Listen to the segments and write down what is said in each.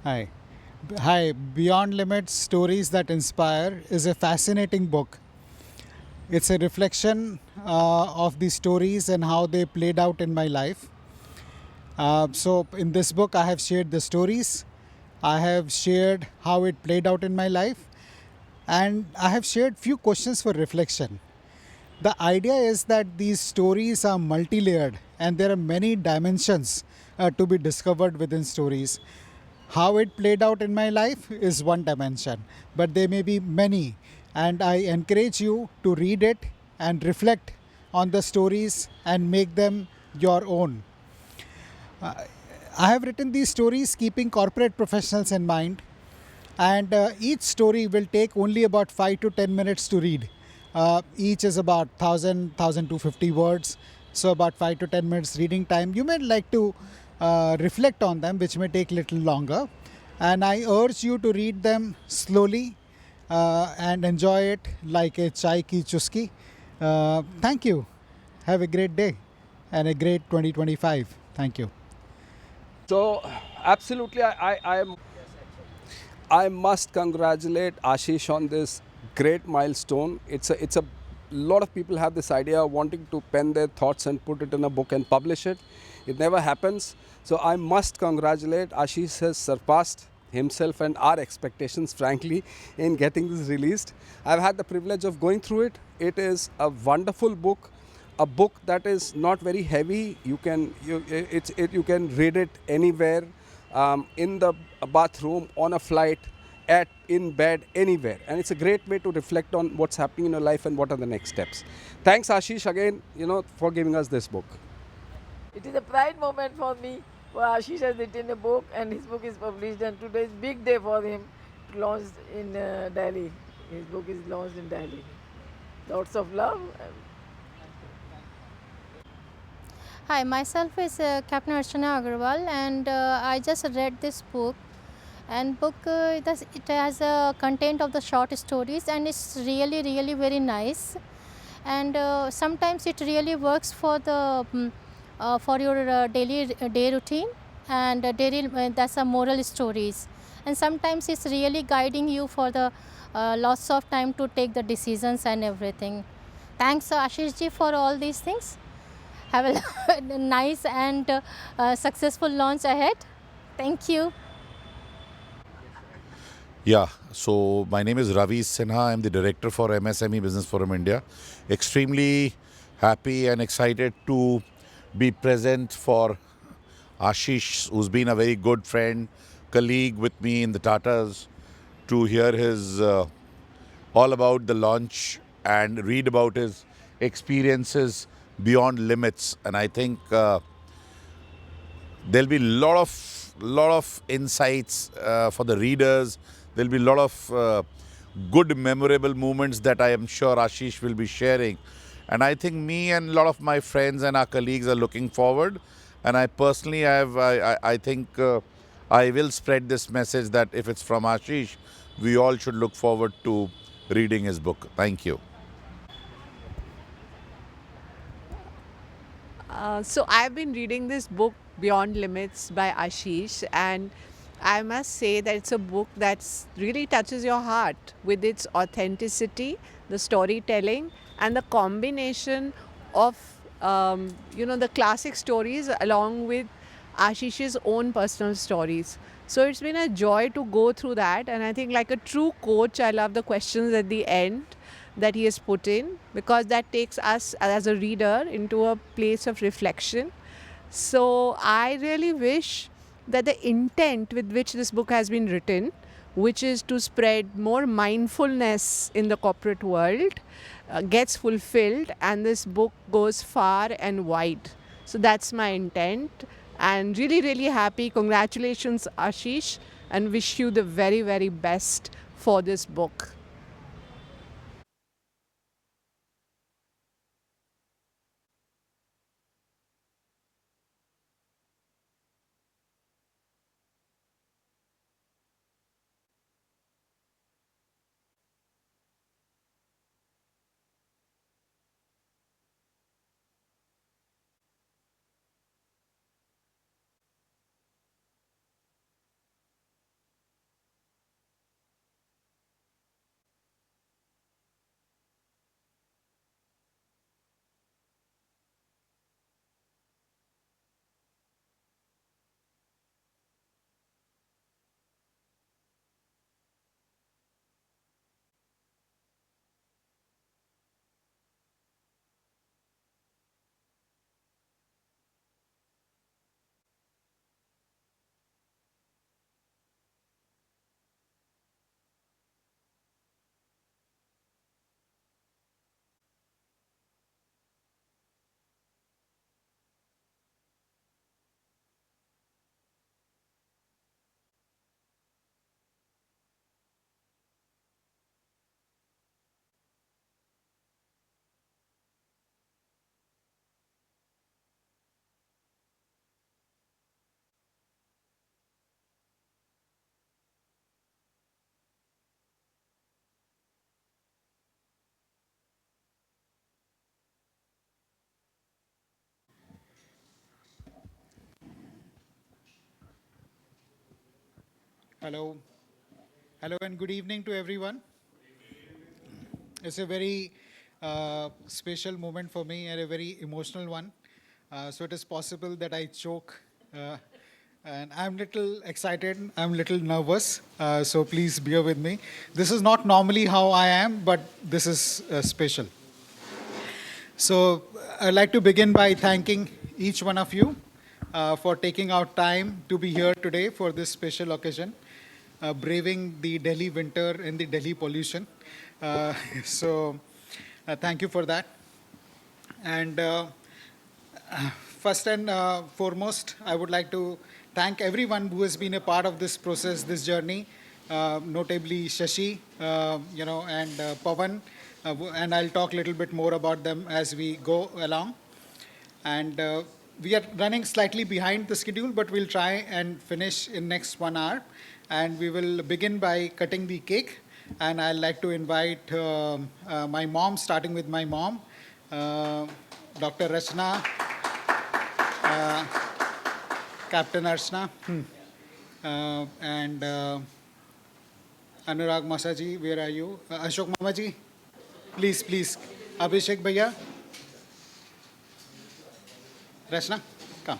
Hi. Hi. Beyond Limits Stories That Inspire is a fascinating book. It's a reflection of the stories and how they played out in my life. In this book, I have shared the stories, I have shared how it played out in my life, and I have shared few questions for reflection. The idea is that these stories are multi layered and there are many dimensions to be discovered within stories. How it played out in my life is one dimension, but there may be many, and I encourage you to read it and reflect on the stories and make them your own. I have written these stories keeping corporate professionals in mind, and each story will take only about 5 to 10 minutes to read. Each is about 1,250 words, so about 5 to 10 minutes reading time. You may like to reflect on them, which may take little longer, and I urge you to read them slowly and enjoy it like a chai ki chuski. Thank you. Have a great day and a great 2025. Thank you. So, absolutely, I must congratulate Ashish on this great milestone. It's a lot of people have this idea of wanting to pen their thoughts and put it in a book and publish it. It never happens. So I must congratulate Ashish has surpassed himself and our expectations, frankly, in getting this released. I've had the privilege of going through it. It is a wonderful book, a book that is not very heavy. You can read it anywhere, in the bathroom, on a flight, at in bed, anywhere, and it's a great way to reflect on what's happening in your life and what are the next steps. Thanks, Ashish, again, for giving us this book. It is a pride moment for me. For Ashish has written a book and his book is published, and today is big day for him. Launched in Delhi. His book is launched in Delhi. Lots of love. Hi, myself is Captain Archana Agarwal, and I just read this book. And book it has a content of the short stories, and it's really very nice. And sometimes it really works for the for your daily day routine, and daily that's a moral stories. And sometimes it's really guiding you for the lots of time to take the decisions and everything. Thanks, Ashish ji, for all these things. Have a nice and successful launch ahead. Thank you. Yeah, so my name is Ravi Sinha. I'm the director for MSME Business Forum India. Extremely happy and excited to be present for Ashish, who's been a very good friend, colleague with me in the Tatas, to hear his all about the launch and read about his experiences beyond limits. And I think there'll be lot of insights for the readers. There'll be a lot of good memorable moments that I am sure Ashish will be sharing, and I think me and a lot of my friends and our colleagues are looking forward. And I personally have I think I will spread this message that if it's from Ashish, we all should look forward to reading his book. Thank you. So I've been reading this book Beyond Limits by Ashish, and I must say that it's a book that really touches your heart with its authenticity, the storytelling, and the combination of the classic stories along with Ashish's own personal stories. So it's been a joy to go through that, and I think like a true coach, I love the questions at the end that he has put in, because that takes us as a reader into a place of reflection. So I really wish that the intent with which this book has been written, which is to spread more mindfulness in the corporate world, gets fulfilled and this book goes far and wide. So that's my intent. And really happy. Congratulations, Ashish, and wish you the very best for this book. Hello. Hello and good evening to everyone. It's a very special moment for me and a very emotional one. So it is possible that I choke. Uh, and I'm little excited. I'm little nervous. So please bear with me. This is not normally how I am, but this is special. So I'd like to begin by thanking each one of you for taking out time to be here today for this special occasion, braving the Delhi winter and the Delhi pollution. Uh, so thank you for that. And first and foremost, I would like to thank everyone who has been a part of this process, this journey, notably Shashi, and Pavan, and I'll talk a little bit more about them as we go along. And we are running slightly behind the schedule, but we'll try and finish in next 1 hour. And we will begin by cutting the cake. And I'd like to invite my mom, starting with my mom, uh, Dr. Rachna, uh, Captain Archana, and Anurag Masaji, where are you? Ashok Mamaji, please, please. Abhishek Bhaiya, Rachna, come.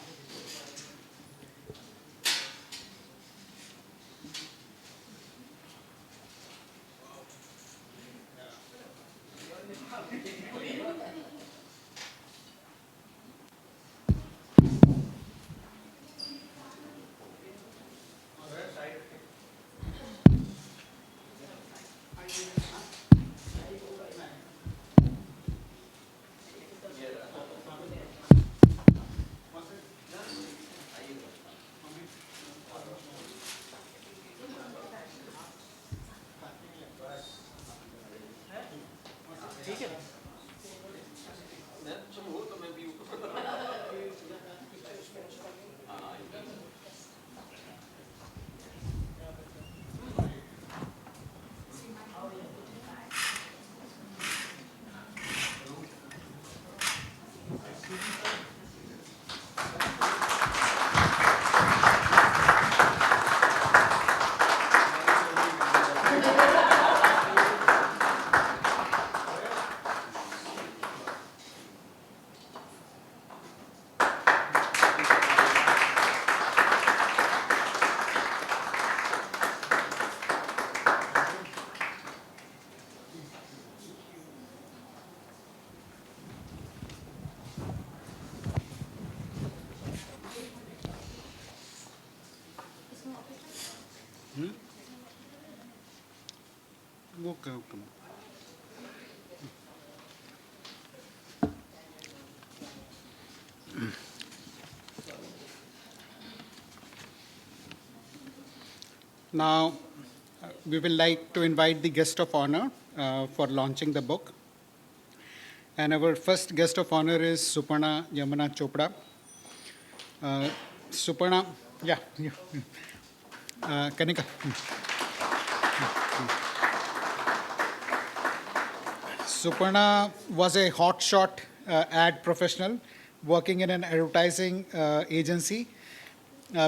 Okay, okay. Now, we will like to invite the guest of honor for launching the book. And our first guest of honor is Suparna Yamuna Chopra. Uh, Suparna, yeah, yeah. Kanika. Suparna was a hotshot ad professional working in an advertising agency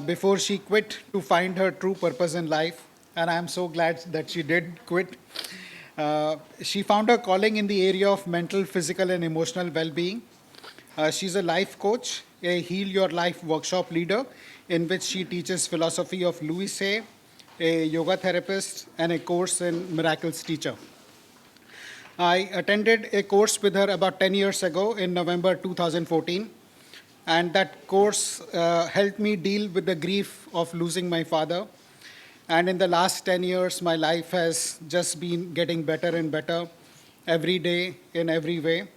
before she quit to find her true purpose in life. And I'm so glad that she did quit. She found her calling in the area of mental, physical, and emotional well being. She's a life coach, a Heal Your Life workshop leader, in which she teaches philosophy of Louis Hay, a yoga therapist, and a course in miracles teacher. I attended a course with her about 10 years ago in November 2014, and that course helped me deal with the grief of losing my father. And in the last 10 years, my life has just been getting better and better every day in every way.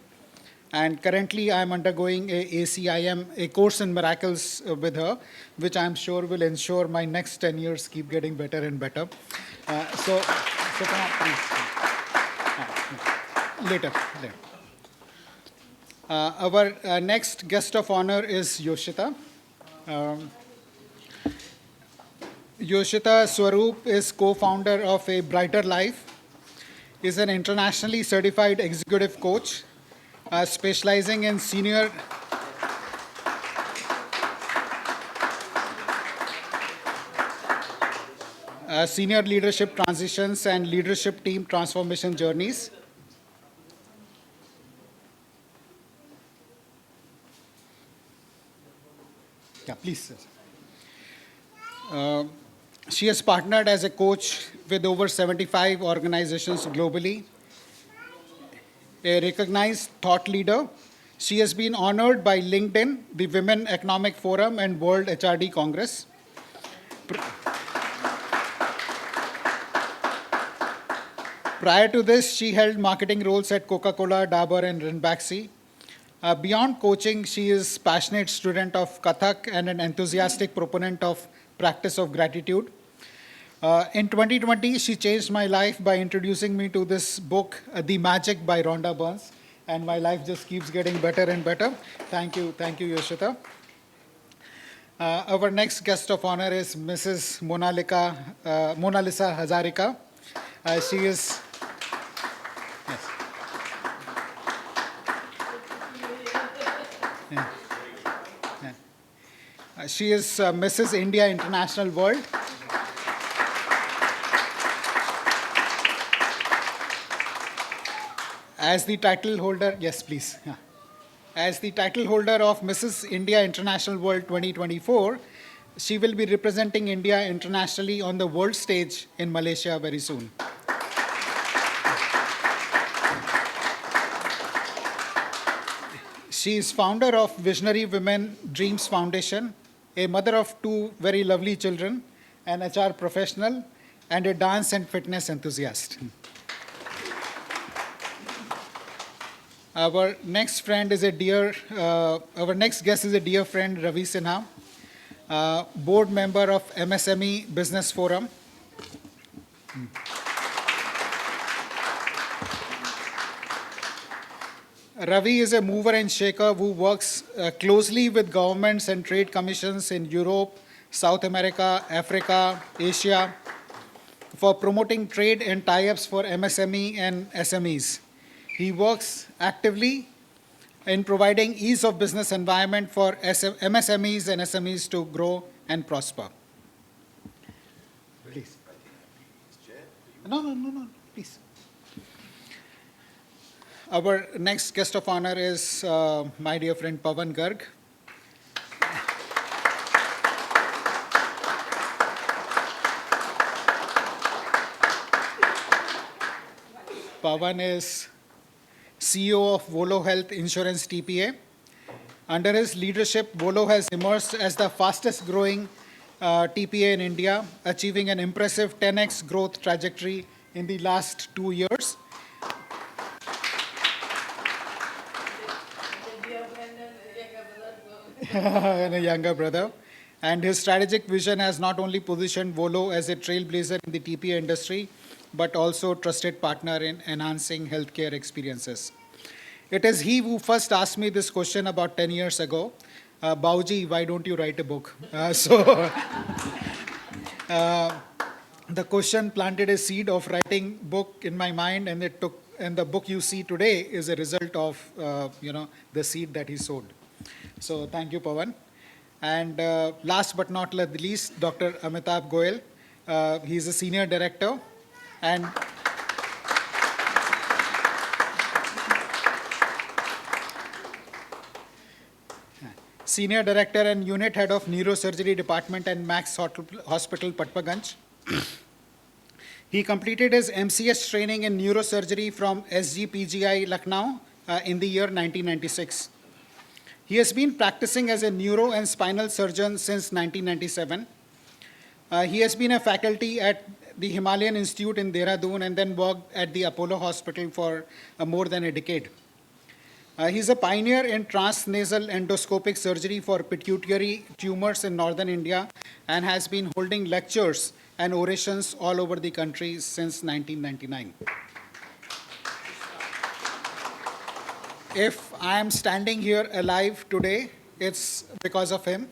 And currently, I'm undergoing a ACIM, a course in miracles with her, which I'm sure will ensure my next 10 years keep getting better and better. So come on, please. Later. Our next guest of honor is Yoshita. Um, Yoshita Swaroop is co-founder of A Brighter Life, is an internationally certified executive coach specializing in senior leadership transitions and leadership team transformation journeys. Yeah, please. Sir. Uh, she has partnered as a coach with over 75 organizations globally, a recognized thought leader. She has been honored by LinkedIn, the Women Economic Forum, and World HRD Congress. Prior to this, she held marketing roles at Coca-Cola, Dabur, and Ranbaxy. Beyond coaching, she is a passionate student of Kathak and an enthusiastic proponent of practice of gratitude. In 2020, she changed my life by introducing me to this book, The Magic by Rhonda Burns, and my life just keeps getting better and better. Thank you, Yoshita. Our next guest of honor is Mrs. Mona Lisa Hazarika. She is yes. Yeah. Yeah. She is Mrs. India International World. As the title holder, yes, please. Yeah. As the title holder of Mrs. India International World 2024, she will be representing India internationally on the world stage in Malaysia very soon. She is founder of Visionary Women Dreams Foundation, a mother of two very lovely children, an HR professional, and a dance and fitness enthusiast. Our next guest is a dear friend, Ravi Sinha, board member of MSME Business Forum. Ravi is a mover and shaker who works closely with governments and trade commissions in Europe, South America, Africa, Asia, for promoting trade and tie-ups for MSME and SMEs. He works actively in providing ease of business environment for MSMEs and SMEs to grow and prosper. Please. No, please. Our next guest of honor is my dear friend Pawan Garg. Pawan is CEO of Volo Health Insurance TPA. Under his leadership, Volo has emerged as the fastest growing TPA in India, achieving an impressive 10x growth trajectory in the last 2 years. And a younger brother. And his strategic vision has not only positioned Volo as a trailblazer in the TPA industry, but also trusted partner in enhancing healthcare experiences. It is he who first asked me this question about 10 years ago. Bauji, why don't you write a book? The question planted a seed of writing book in my mind, and the book you see today is a result of the seed that he sowed. So thank you, Pawan. And last but not least, Dr. Amitabh Goyal. He's a senior director and unit head of neurosurgery department at Max Hospital, Patpaganj. He completed his MCS training in neurosurgery from SGPGI Lucknow in the year 1996. He has been practicing as a neuro and spinal surgeon since 1997. He has been a faculty at the Himalayan Institute in Dehradun and then worked at the Apollo Hospital for more than a decade. He's a pioneer in transnasal endoscopic surgery for pituitary tumors in northern India and has been holding lectures and orations all over the country since 1999. If I am standing here alive today, it's because of him.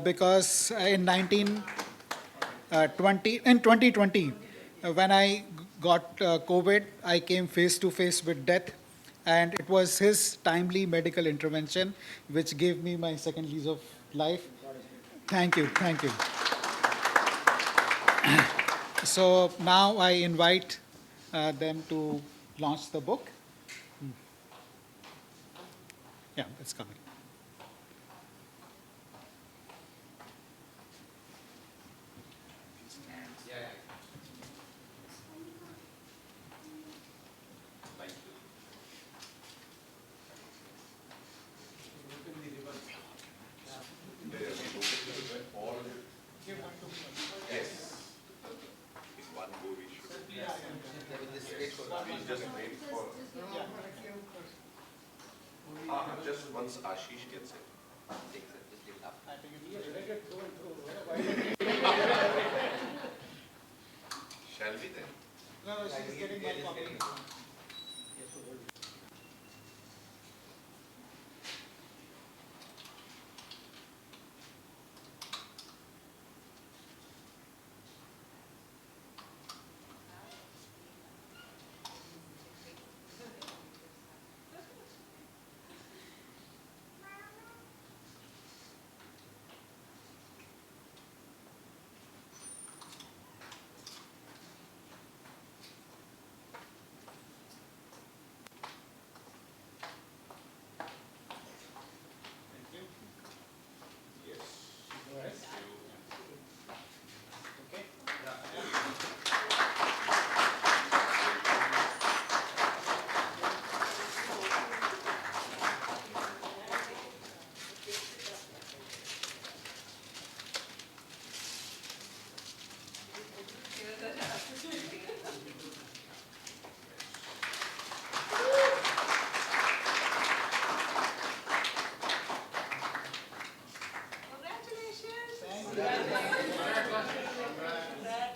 Because in 2020, when I got COVID, I came face to face with death. And it was his timely medical intervention which gave me my second lease of life. Thank you. So now I invite them to launch the book. Yeah, it's coming. Just once Ashish gets it. Shall we then? No, she's getting one copy.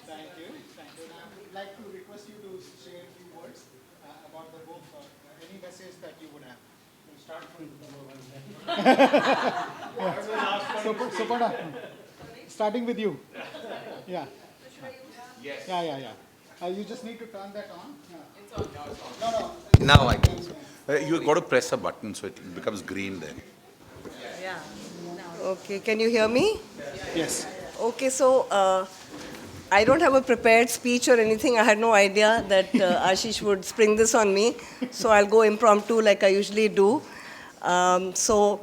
Thank you. Thank you. And I would like to request you to share a few words about the book or any message that you would have. We'll start from Suparna, starting with you. Yeah. Yes. Yeah. You just need to turn that on. It's on. No. Now I can. You got to press a button so it becomes green then. Yeah. Okay, can you hear me? Yes. Okay, so I don't have a prepared speech or anything. I had no idea that Ashish would spring this on me. So I'll go impromptu like I usually do. So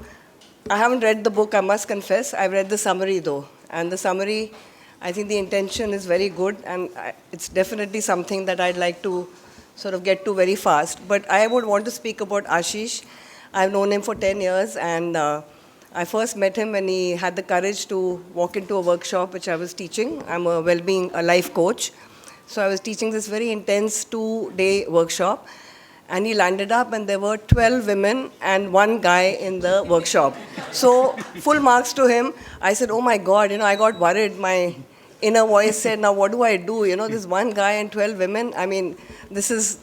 I haven't read the book, I must confess. I've read the summary though. And the summary, I think the intention is very good. And it's definitely something that I'd like to sort of get to very fast. But I would want to speak about Ashish. I've known him for 10 years and I first met him when he had the courage to walk into a workshop which I was teaching. I'm a a life coach. So I was teaching this very intense 2-day workshop. And he landed up and there were 12 women and one guy in the workshop. So full marks to him. I said, oh my God, I got worried. My inner voice said, now what do I do? This one guy and 12 women. I mean, this is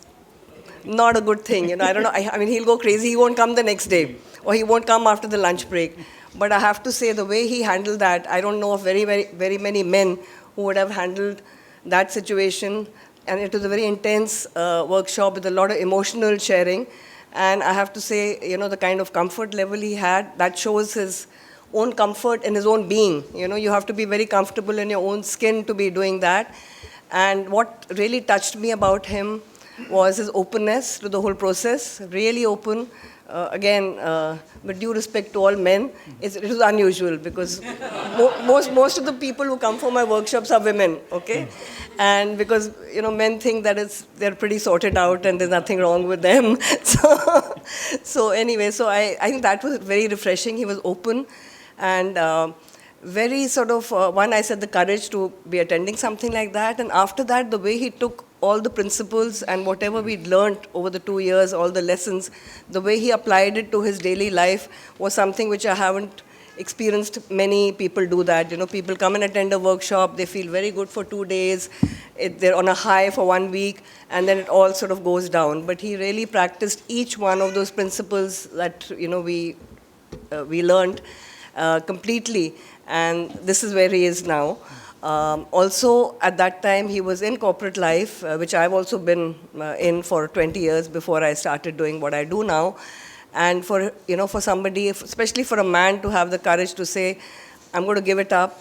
not a good thing. I don't know. I mean, he'll go crazy. He won't come the next day. Or he won't come after the lunch break. But I have to say, the way he handled that, I don't know of very many men who would have handled that situation. And it was a very intense workshop with a lot of emotional sharing. And I have to say, the kind of comfort level he had, that shows his own comfort in his own being. You have to be very comfortable in your own skin to be doing that. And what really touched me about him was his openness to the whole process, really open. Again, with due respect to all men, it was unusual because most of the people who come for my workshops are women, okay? And because, men think that they're pretty sorted out and there's nothing wrong with them. So anyway, so I think that was very refreshing. He was open and very sort of, one, I said the courage to be attending something like that. And after that, the way he took all the principles and whatever we'd learned over the 2 years, all the lessons, the way he applied it to his daily life was something which I haven't experienced many people do that. People come and attend a workshop, they feel very good for 2 days, they're on a high for 1 week, and then it all sort of goes down. But he really practiced each one of those principles that, we learned completely. And this is where he is now. Also, at that time, he was in corporate life, which I've also been in for 20 years before I started doing what I do now. And for somebody, especially for a man, to have the courage to say, I'm going to give it up.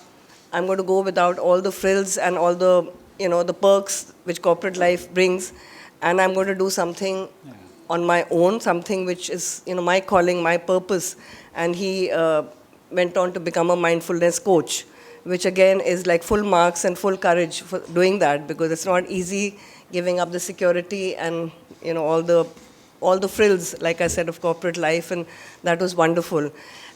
I'm going to go without all the frills and all the the perks which corporate life brings, and I'm going to do something on my own, something which is, my calling, my purpose. And he went on to become a mindfulness coach, which again is like full marks and full courage for doing that, because it's not easy giving up the security and, all the frills, like I said, of corporate life, and that was wonderful.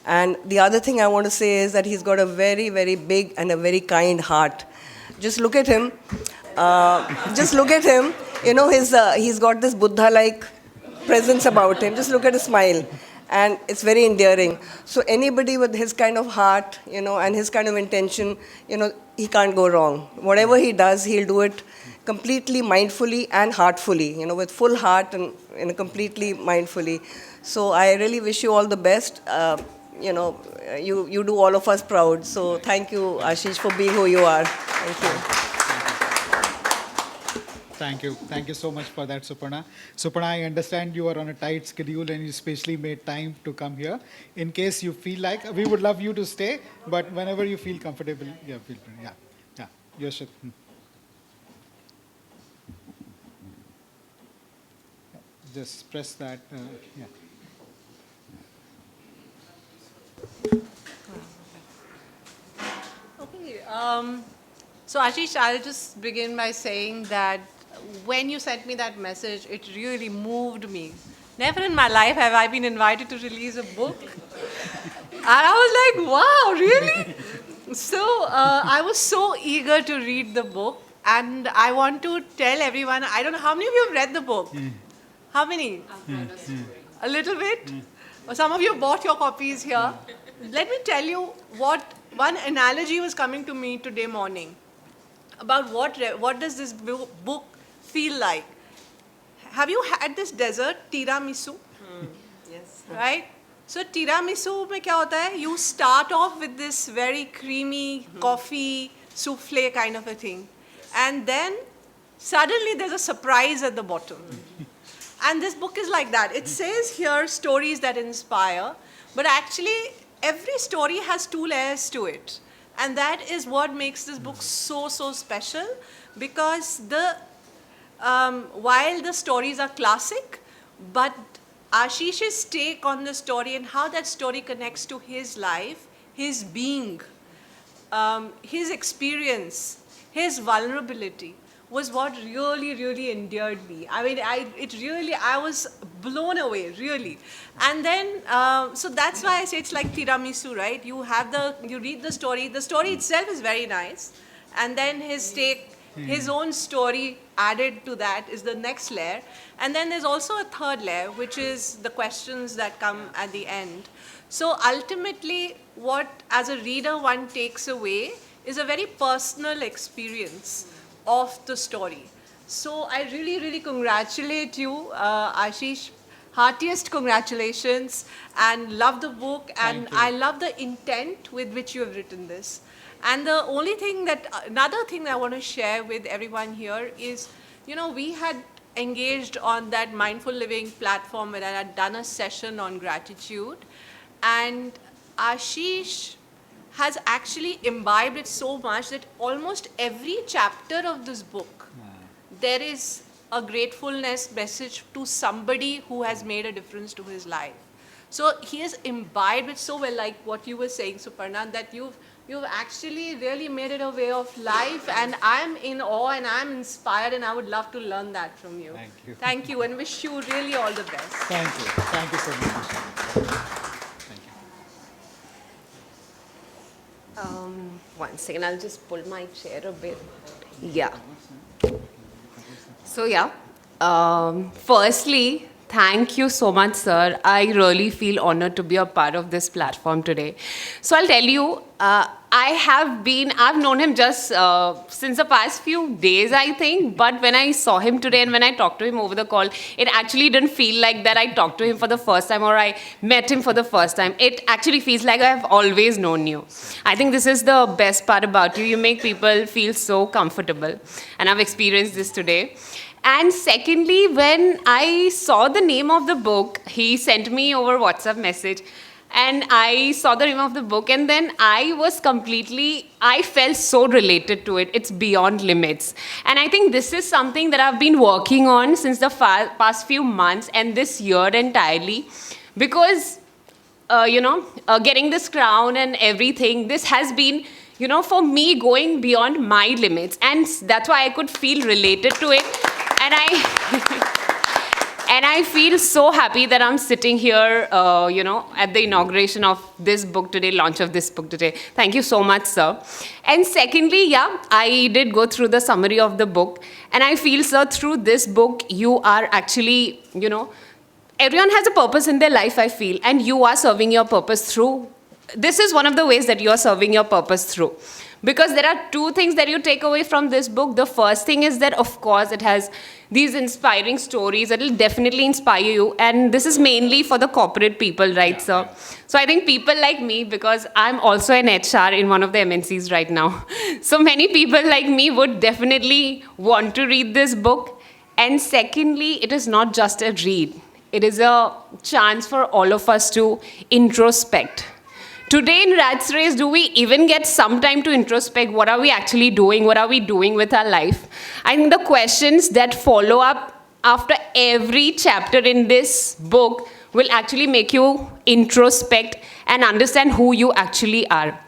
And the other thing I want to say is that he's got a very, very big and a very kind heart. Just look at him. Just look at him. He's got this Buddha-like presence about him. Just look at his smile. And it's very endearing. So anybody with his kind of heart, and his kind of intention, he can't go wrong. Whatever he does, he'll do it completely mindfully and heartfully, with full heart and completely mindfully. So I really wish you all the best. You do all of us proud. So thank you, Ashish, for being who you are. Thank you. Thank you. Thank you so much for that, Suparna. Suparna, I understand you are on a tight schedule and you especially made time to come here. In case you feel like, we would love you to stay, but whenever you feel comfortable, feel free. Yeah. You should. Just press that. Okay. So Ashish, I'll just begin by saying that when you sent me that message, it really moved me. Never in my life have I been invited to release a book. And I was like, wow, really? So I was so eager to read the book. And I want to tell everyone, I don't know, how many of you have read the book? How many? A little bit? Some of you bought your copies here. Let me tell you what one analogy was coming to me today morning about what does this book feel like. Have you had this dessert, tiramisu? Yes. Right? So tiramisu mein kya hota hai? You start off with this very creamy coffee souffle kind of a thing. And then suddenly there's a surprise at the bottom. And this book is like that. It says here stories that inspire, but actually every story has two layers to it. And that is what makes this book so, so special, because while the stories are classic, but Ashish's take on the story and how that story connects to his life, his being, his experience, his vulnerability, was what really, really endeared me. I mean, I was blown away, really. And then, so that's why I say it's like tiramisu, right? You read the story itself is very nice. And then his take, his own story added to that is the next layer. And then there's also a third layer, which is the questions that come at the end. So ultimately, what as a reader one takes away is a very personal experience of the story. So I really, really congratulate you, Ashish. Heartiest congratulations, and love the book, and I love the intent with which you have written this. And the only thing another thing that I want to share with everyone here is, we had engaged on that mindful living platform where I had done a session on gratitude, and Ashish has actually imbibed it so much that almost every chapter of this book, there is a gratefulness message to somebody who has made a difference to his life. So he has imbibed it so well, like what you were saying, Suparna, that you've actually really made it a way of life, and I'm in awe and I'm inspired, and I would love to learn that from you. Thank you. Thank you, and wish you really all the best. Thank you. Thank you so much. One second, I'll just pull my chair a bit. Yeah. So firstly, thank you so much, sir. I really feel honored to be a part of this platform today. So I'll tell you, I've known him just since the past few days, I think. But when I saw him today and when I talked to him over the call, it actually didn't feel like that I talked to him for the first time or I met him for the first time. It actually feels like I've always known you. I think this is the best part about you. You make people feel so comfortable. And I've experienced this today. And secondly, when I saw the name of the book, he sent me over WhatsApp message. and I saw the name of the book, and then I felt so related to it. It's Beyond Limits. And I think this is something that I've been working on since the past few months and this year entirely, because, getting this crown and everything, this has been, for me, going beyond my limits. And that's why I could feel related to it. And and I feel so happy that I'm sitting here, at the inauguration of this book today, launch of this book today. Thank you so much, sir. And secondly, I did go through the summary of the book. And I feel, sir, through this book, you are actually, everyone has a purpose in their life, I feel. And you are serving your purpose through. This is one of the ways that you are serving your purpose through. Because there are two things that you take away from this book. The first thing is that, of course, it has these inspiring stories that will definitely inspire you. And this is mainly for the corporate people, right, sir? So I think people like me, because I'm also an HR in one of the MNCs right now. So many people like me would definitely want to read this book. And secondly, it is not just a read. It is a chance for all of us to introspect. Today in Rat's Race, do we even get some time to introspect? What are we actually doing? What are we doing with our life? I think the questions that follow up after every chapter in this book will actually make you introspect and understand who you actually are.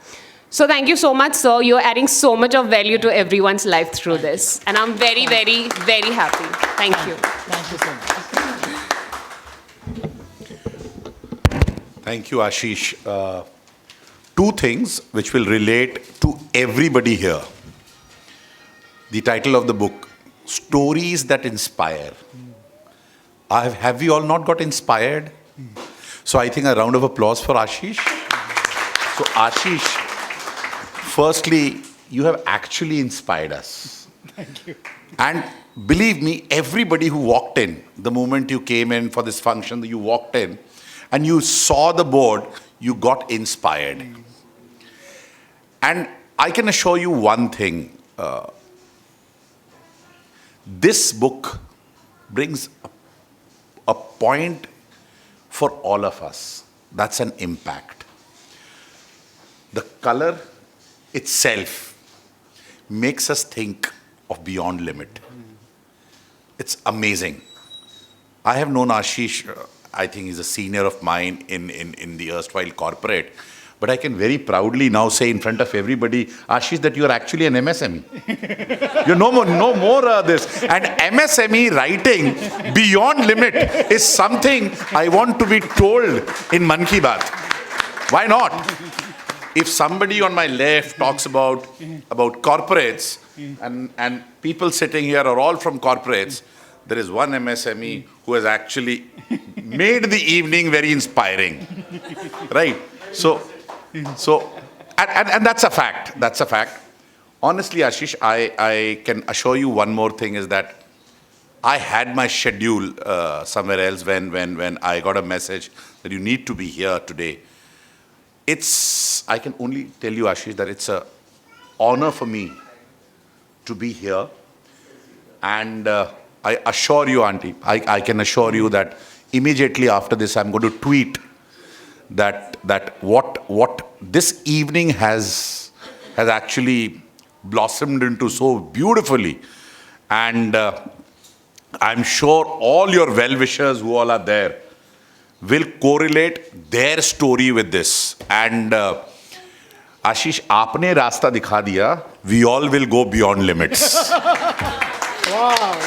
So thank you so much, sir. You're adding so much of value to everyone's life through this. And I'm very, very, very happy. Thank you. Thank you so much. Thank you, Ashish. Two things which will relate to everybody here. The title of the book, Stories That Inspire. Have we all not got inspired? So I think a round of applause for Ashish. So Ashish, firstly, you have actually inspired us. Thank you. And believe me, everybody who walked in, the moment you came in for this function, you walked in and you saw the board, you got inspired. And I can assure you one thing. This book brings a point for all of us. That's an impact. The color itself makes us think of Beyond Limit. It's amazing. I have known Ashish, I think he's a senior of mine in the erstwhile corporate. But I can very proudly now say in front of everybody, Ashish, that you are actually an MSME. You're no more this. And MSME writing Beyond Limit is something I want to be told in Man Ki Baat. Why not? If somebody on my left talks about corporates, and people sitting here are all from corporates, there is one MSME who has actually made the evening very inspiring. Right? So, and that's a fact. That's a fact. Honestly, Ashish, I can assure you one more thing is that I had my schedule somewhere else when I got a message that you need to be here today. I can only tell you, Ashish, that it's an honor for me to be here. And I assure you, Auntie, I can assure you that immediately after this, I'm going to tweet that what this evening has actually blossomed into so beautifully. And I'm sure all your well-wishers who all are there will correlate their story with this. And Ashish, आपने रास्ता दिखा दिया. We all will go beyond limits. Wow.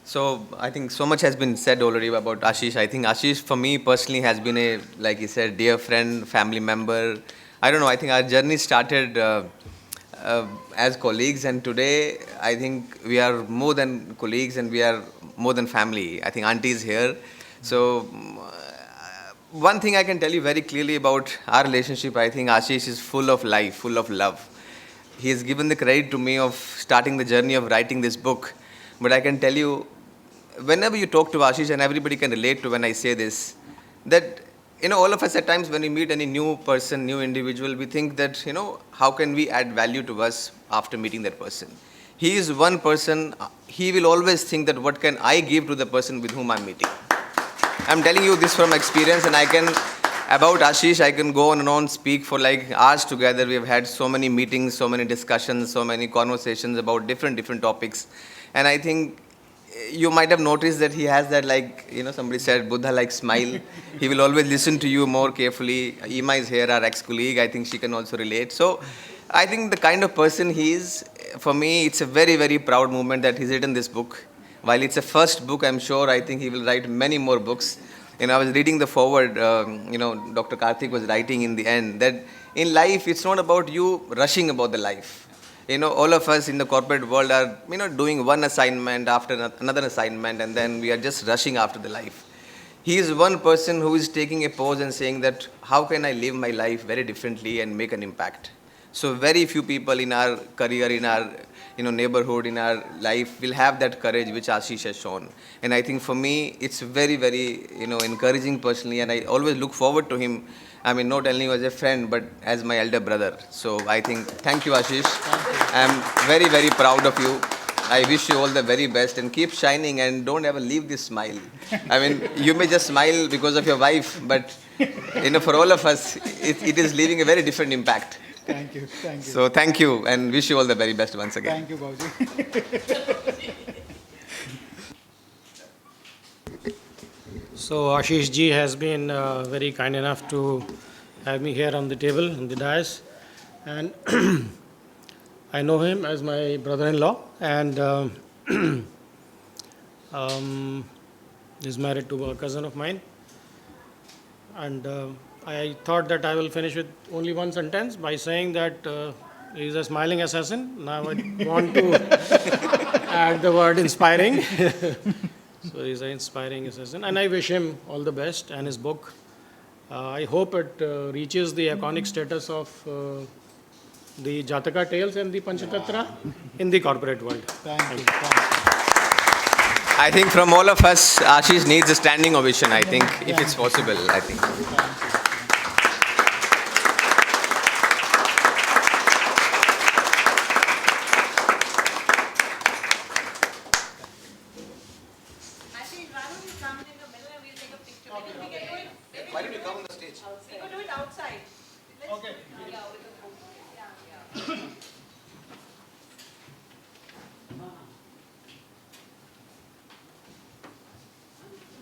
So I think so much has been said already about Ashish. I think Ashish, for me personally, has been a, like you said, dear friend, family member. I don't know, I think our journey started as colleagues, and today I think we are more than colleagues and we are more than family. I think Auntie is here. So one thing I can tell you very clearly about our relationship, I think Ashish is full of life, full of love. He has given the credit to me of starting the journey of writing this book. But I can tell you, whenever you talk to Ashish, and everybody can relate to when I say this, that, all of us at times when we meet any new person, new individual, we think that, how can we add value to us after meeting that person? he is one person, he will always think that what can I give to the person with whom I'm meeting. I'm telling you this from experience, and about Ashish, I can go on and on, speak for like hours together. We have had so many meetings, so many discussions, so many conversations about different topics. And I think you might have noticed that he has that, like, somebody said, Buddha-like smile. He will always listen to you more carefully. Ima is here, our ex-colleague. I think she can also relate. So I think the kind of person he is, for me, it's a very proud moment that he's written this book. While it's a first book, I'm sure, I think he will write many more books. I was reading the foreword, Dr. Karthik was writing in the end, that in life, it's not about you rushing about the life. All of us in the corporate world are, doing one assignment after another assignment, and then we are just rushing after the life. He is one person who is taking a pause and saying that, how can I live my life very differently and make an impact? So very few people in our career, in our neighborhood, in our life will have that courage which Ashish has shown. And I think for me, it's very encouraging personally, and I always look forward to him. I mean, not only as a friend, but as my elder brother. So I think, thank you, Ashish. I'm very very proud of you. I wish you all the very best and keep shining and don't ever leave this smile. I mean, you may just smile because of your wife, but for all of us, it is leaving a very different impact. Thank you. So thank you and wish you all the very best once again. Thank you, Bauji. So Ashish ji has been very kind enough to have me here on the table, on the dais. And I know him as my brother-in-law, and he's married to a cousin of mine. And I thought that I will finish with only one sentence by saying that he's a smiling assassin. Now I want to add the word inspiring. So he's an inspiring assassin, and I wish him all the best and his book. I hope it reaches the iconic status of the Jataka tales and the Panchatattva in the corporate world. Thank you. I think from all of us, Ashish needs a standing ovation, I think, if it's possible, I think. Why don't you come on the stage? We could do it outside. Okay.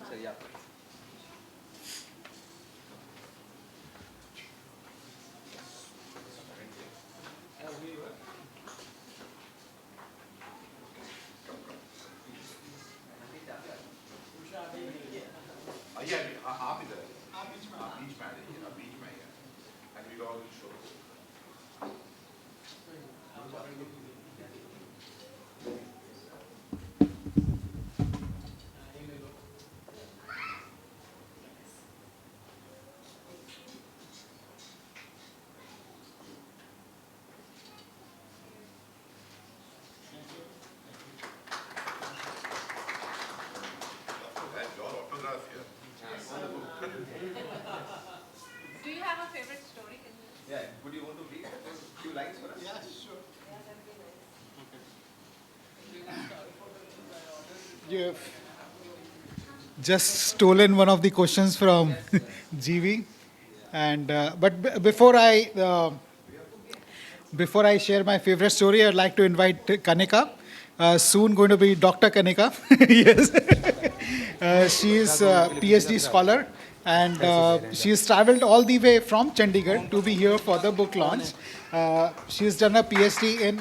So, yeah. आप इधर बीच में आ जाइए, बीच में ही है, and we'll all show. Your autograph here. Do you have a favorite story? Yeah, would you want to read a few lines for us? Yeah, sure. You have just stolen one of the questions from GV, and before I share my favorite story, I'd like to invite Kanika. Soon going to be Dr. Kanika. Yes. She is a PhD scholar, and she has traveled all the way from Chandigarh to be here for the book launch. She has done a PhD in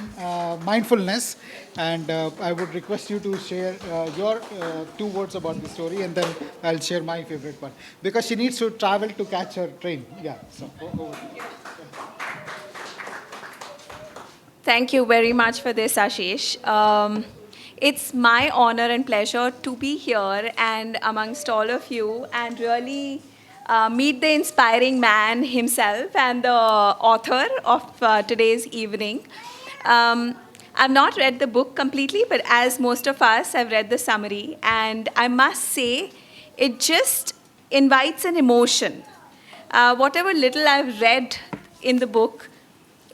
mindfulness, and I would request you to share your 2 words about the story, and then I'll share my favorite one, because she needs to travel to catch her train. Yeah. So, over. Thank you very much for this, Ashish. It's my honor and pleasure to be here and amongst all of you and really meet the inspiring man himself and the author of today's evening. I've not read the book completely, but as most of us, I've read the summary, and I must say, it just invites an emotion. Whatever little I've read in the book,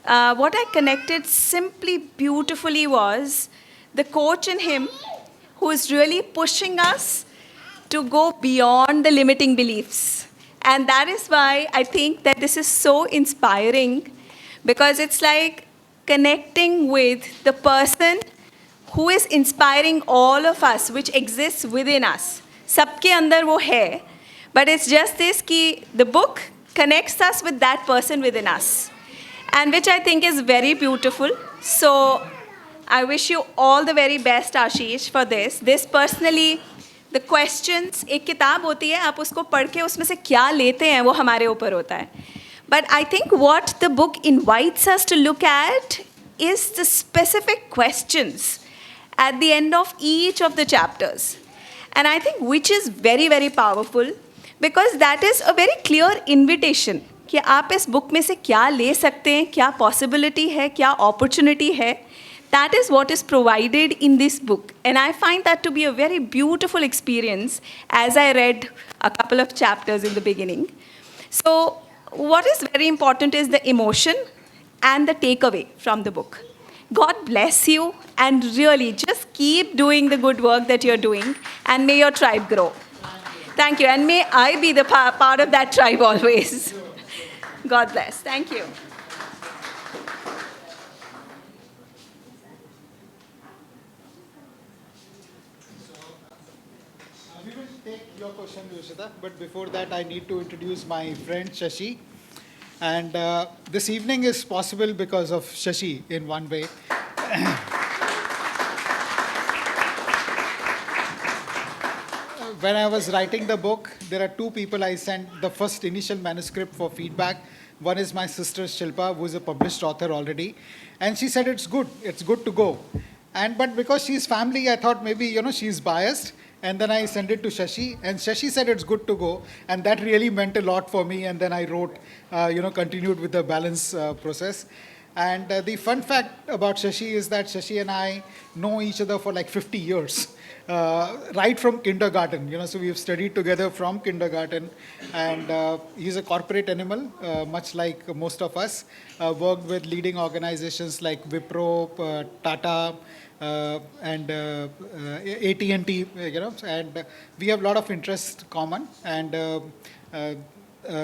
what I connected simply beautifully was the coach in him who is really pushing us to go beyond the limiting beliefs. And that is why I think that this is so inspiring, because it's like connecting with the person who is inspiring all of us, which exists within us. Sabke andar wo hai, but it's just this ki the book connects us with that person within us, and which I think is very beautiful. So I wish you all the very best, Ashish, for this. This personally, the questions, एक किताब होती है, आप उसको पढ़ के उसमें से क्या लेते हैं वो हमारे ऊपर होता है. But I think what the book invites us to look at is the specific questions at the end of each of the chapters. And I think which is very, very powerful, because that is a very clear invitation कि आप इस book में से क्या ले सकते हैं, क्या possibility है, क्या opportunity है. That is what is provided in this book. And I find that to be a very beautiful experience as I read a couple of chapters in the beginning. So what is very important is the emotion and the takeaway from the book. God bless you, and really just keep doing the good work that you're doing, and may your tribe grow. Thank you, and may I be the part of that tribe always. God bless. Thank you. We will take your question, Yoshita, but before that, I need to introduce my friend Shashi. And this evening is possible because of Shashi in one way. When I was writing the book, there are two people I sent the first initial manuscript for feedback. One is my sister Shilpa, who is a published author already, and she said it's good to go. But because she's family, I thought maybe she's biased. And then I sent it to Shashi, and Shashi said it's good to go, and that really meant a lot for me. And then I wrote, continued with the balance process. And the fun fact about Shashi is that Shashi and I know each other for like 50 years, right from kindergarten. So we've studied together from kindergarten, and he's a corporate animal, much like most of us. Worked with leading organizations like Wipro, Tata, and AT&T, and we have a lot of interest common. And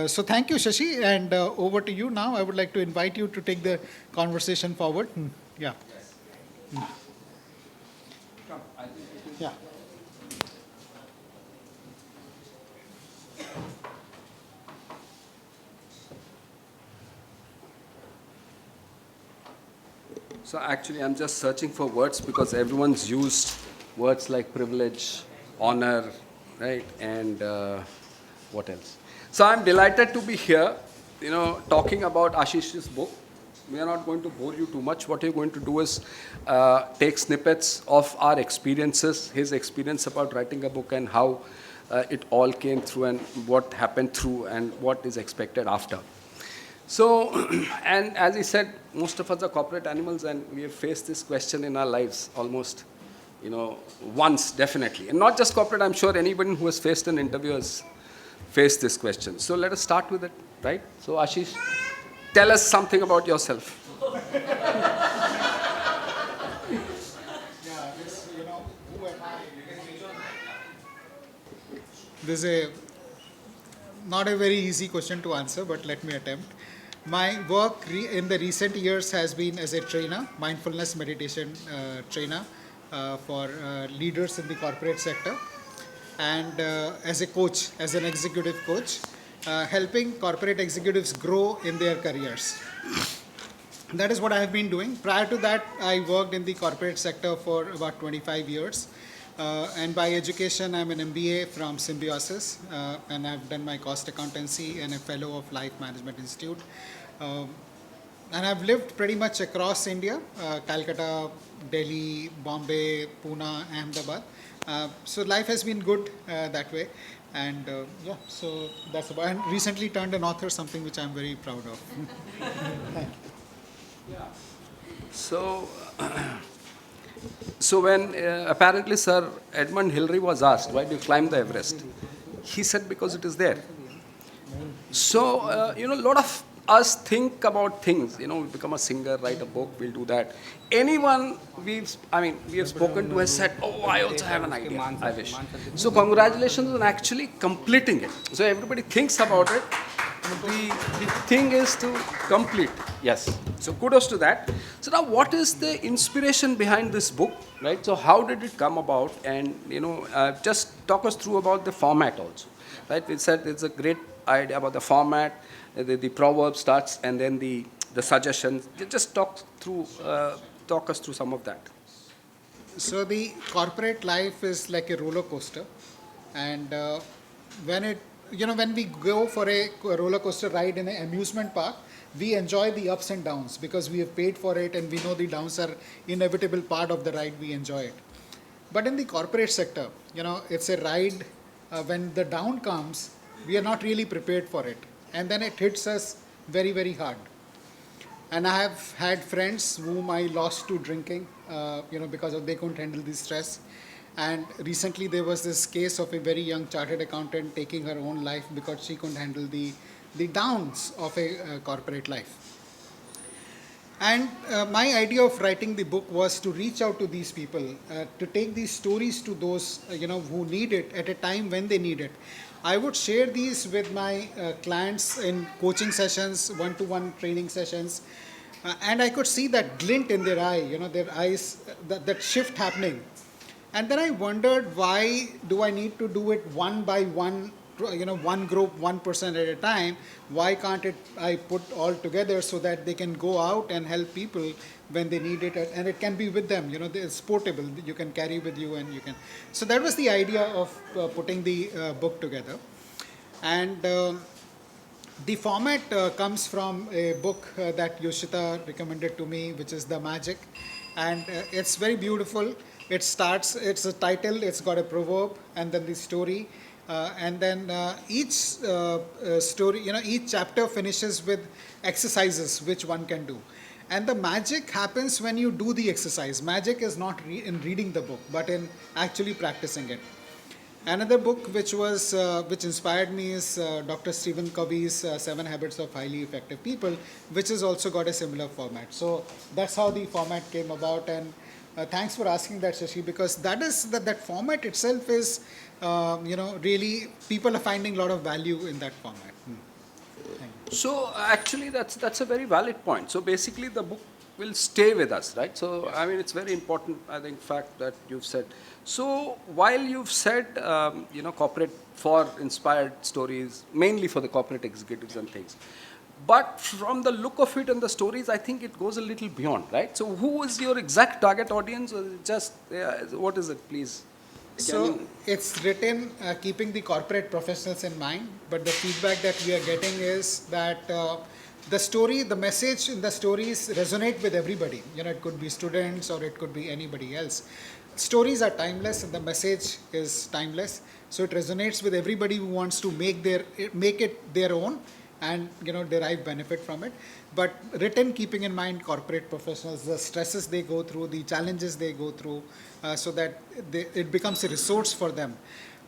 so thank you, Shashi, and over to you now. I would like to invite you to take the conversation forward. Yeah. Yeah. So actually, I'm just searching for words because everyone's used words like privilege, honor, right, and what else? So I'm delighted to be here, talking about Ashish's book. We are not going to bore you too much. What we're going to do is take snippets of our experiences, his experience about writing a book and how it all came through and what happened through and what is expected after. So, and as he said, most of us are corporate animals, and we have faced this question in our lives almost, once definitely. And not just corporate, I'm sure anybody who has faced an interview has faced this question. So let us start with it, right? So Ashish, tell us something about yourself. Who am I? This is not a very easy question to answer, but let me attempt. My work in the recent years has been as a trainer, mindfulness meditation trainer for leaders in the corporate sector, and as a coach, as an executive coach, helping corporate executives grow in their careers. That is what I have been doing. Prior to that, I worked in the corporate sector for about 25 years. And by education, I'm an MBA from Symbiosis, and I've done my cost accountancy and a fellow of Life Management Institute. And I've lived pretty much across India, Calcutta, Delhi, Bombay, Pune, Ahmedabad. So life has been good that way. And yeah, so that's about. And recently turned an author, something which I'm very proud of. Thank you. Yeah. So when apparently Sir Edmund Hillary was asked, why do you climb the Everest? He said, because it is there. So, a lot of us think about things. We become a singer, write a book, we'll do that. Anyone we have spoken to has said, oh, I also have an idea, I wish. So congratulations on actually completing it. So everybody thinks about it. The thing is to complete. Yes. So kudos to that. So now what is the inspiration behind this book, right? So how did it come about? And, just talk us through about the format also, right? We said it's a great idea about the format, the proverb starts and then the suggestions. Just talk us through some of that. So the corporate life is like a roller coaster, and when we go for a roller coaster ride in an amusement park, we enjoy the ups and downs because we have paid for it and we know the downs are inevitable part of the ride. We enjoy it. But in the corporate sector, it's a ride. When the down comes, we are not really prepared for it, and then it hits us very, very hard. And I have had friends whom I lost to drinking, because they couldn't handle the stress. And recently there was this case of a very young chartered accountant taking her own life because she couldn't handle the downs of a corporate life. And my idea of writing the book was to reach out to these people, to take these stories to those who need it at a time when they need it. I would share these with my clients in coaching sessions, one-to-one training sessions, and I could see that glint in their eye, their eyes, that shift happening. And then I wondered, why do I need to do it one by one, one group, 1% at a time? Why can't I put all together so that they can go out and help people when they need it, and it can be with them, it's portable, you can carry with you, and you can. So that was the idea of putting the book together. And the format comes from a book that Yoshita recommended to me, which is The Magic. And it's very beautiful. It's a title, it's got a proverb, and then the story. And then each story, each chapter finishes with exercises which one can do. And the magic happens when you do the exercise. Magic is not in reading the book, but in actually practicing it. Another book which inspired me is Dr. Stephen Covey's 7 Habits of Highly Effective People, which has also got a similar format. So that's how the format came about. And thanks for asking that, Shashi, because that format itself is, really people are finding a lot of value in that format. So actually that's a very valid point. So basically the book will stay with us, right? So it's very important, I think, fact that you've said. So while you've said, corporate for inspired stories, mainly for the corporate executives and things, but from the look of it and the stories, I think it goes a little beyond, right? So who is your exact target audience, or just, what is it, please? So it's written keeping the corporate professionals in mind, but the feedback that we are getting is that the message in the stories resonate with everybody. It could be students or it could be anybody else. Stories are timeless and the message is timeless. So it resonates with everybody who wants to make it their own and derive benefit from it. But written keeping in mind corporate professionals, the stresses they go through, the challenges they go through, so that it becomes a resource for them.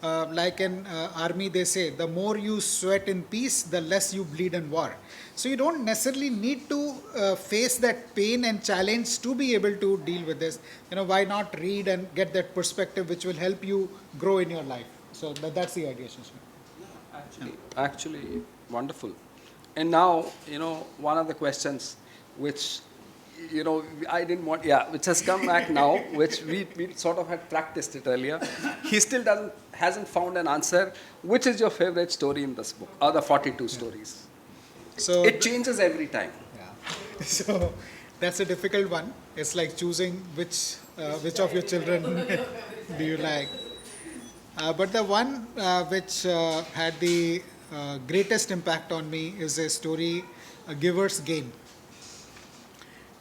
Like in army, they say, the more you sweat in peace, the less you bleed in war. So you don't necessarily need to face that pain and challenge to be able to deal with this. Why not read and get that perspective which will help you grow in your life? So that's the idea, Sushma. Actually, wonderful. And now, one of the questions which, I didn't want, which has come back now, which we sort of had practiced it earlier. He still hasn't found an answer. Which is your favorite story in this book, or the 42 stories? So it changes every time. Yeah. So that's a difficult one. It's like choosing which of your children do you like. But the one which had the greatest impact on me is a story, A Giver's Gain.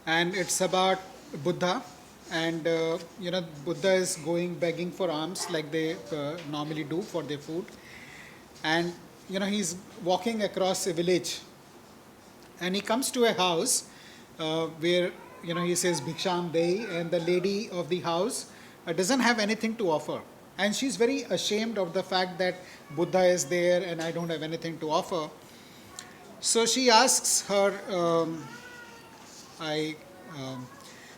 And it's about Buddha. And, Buddha is going begging for alms like they normally do for their food. And, he's walking across a village. And he comes to a house where, he says, Bhiksham Dei, and the lady of the house doesn't have anything to offer. And she's very ashamed of the fact that Buddha is there and I don't have anything to offer. So she asks her, I, um,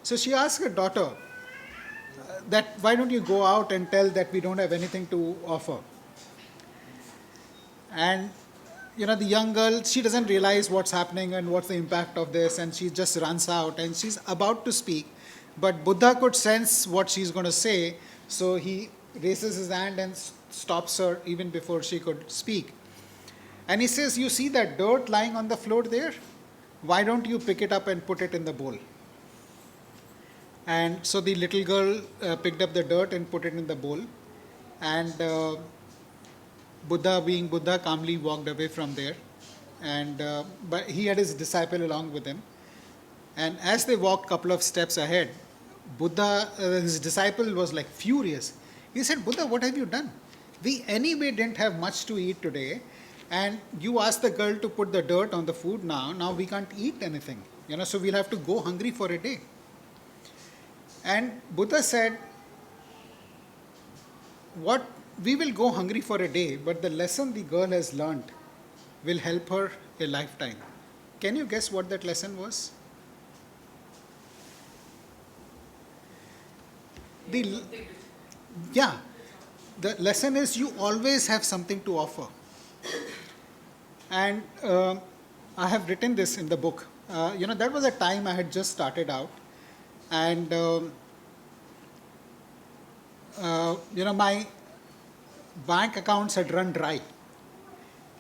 so she asks her daughter that why don't you go out and tell that we don't have anything to offer? And the young girl, she doesn't realize what's happening and what's the impact of this, and she just runs out and she's about to speak, but Buddha could sense what she's going to say, so he raises his hand and stops her even before she could speak. And he says, you see that dirt lying on the floor there? Why don't you pick it up and put it in the bowl? And so the little girl picked up the dirt and put it in the bowl. And Buddha, being Buddha, calmly walked away from there. And but he had his disciple along with him. And as they walked a couple of steps ahead, Buddha, his disciple was like furious. He said, Buddha, what have you done? We anyway didn't have much to eat today. And you asked the girl to put the dirt on the food now. Now we can't eat anything. So we'll have to go hungry for a day. And Buddha said, what we will go hungry for a day, but the lesson the girl has learned will help her a lifetime. Can you guess what that lesson was? The lesson is you always have something to offer. And I have written this in the book. That was a time I had just started out. And, my bank accounts had run dry.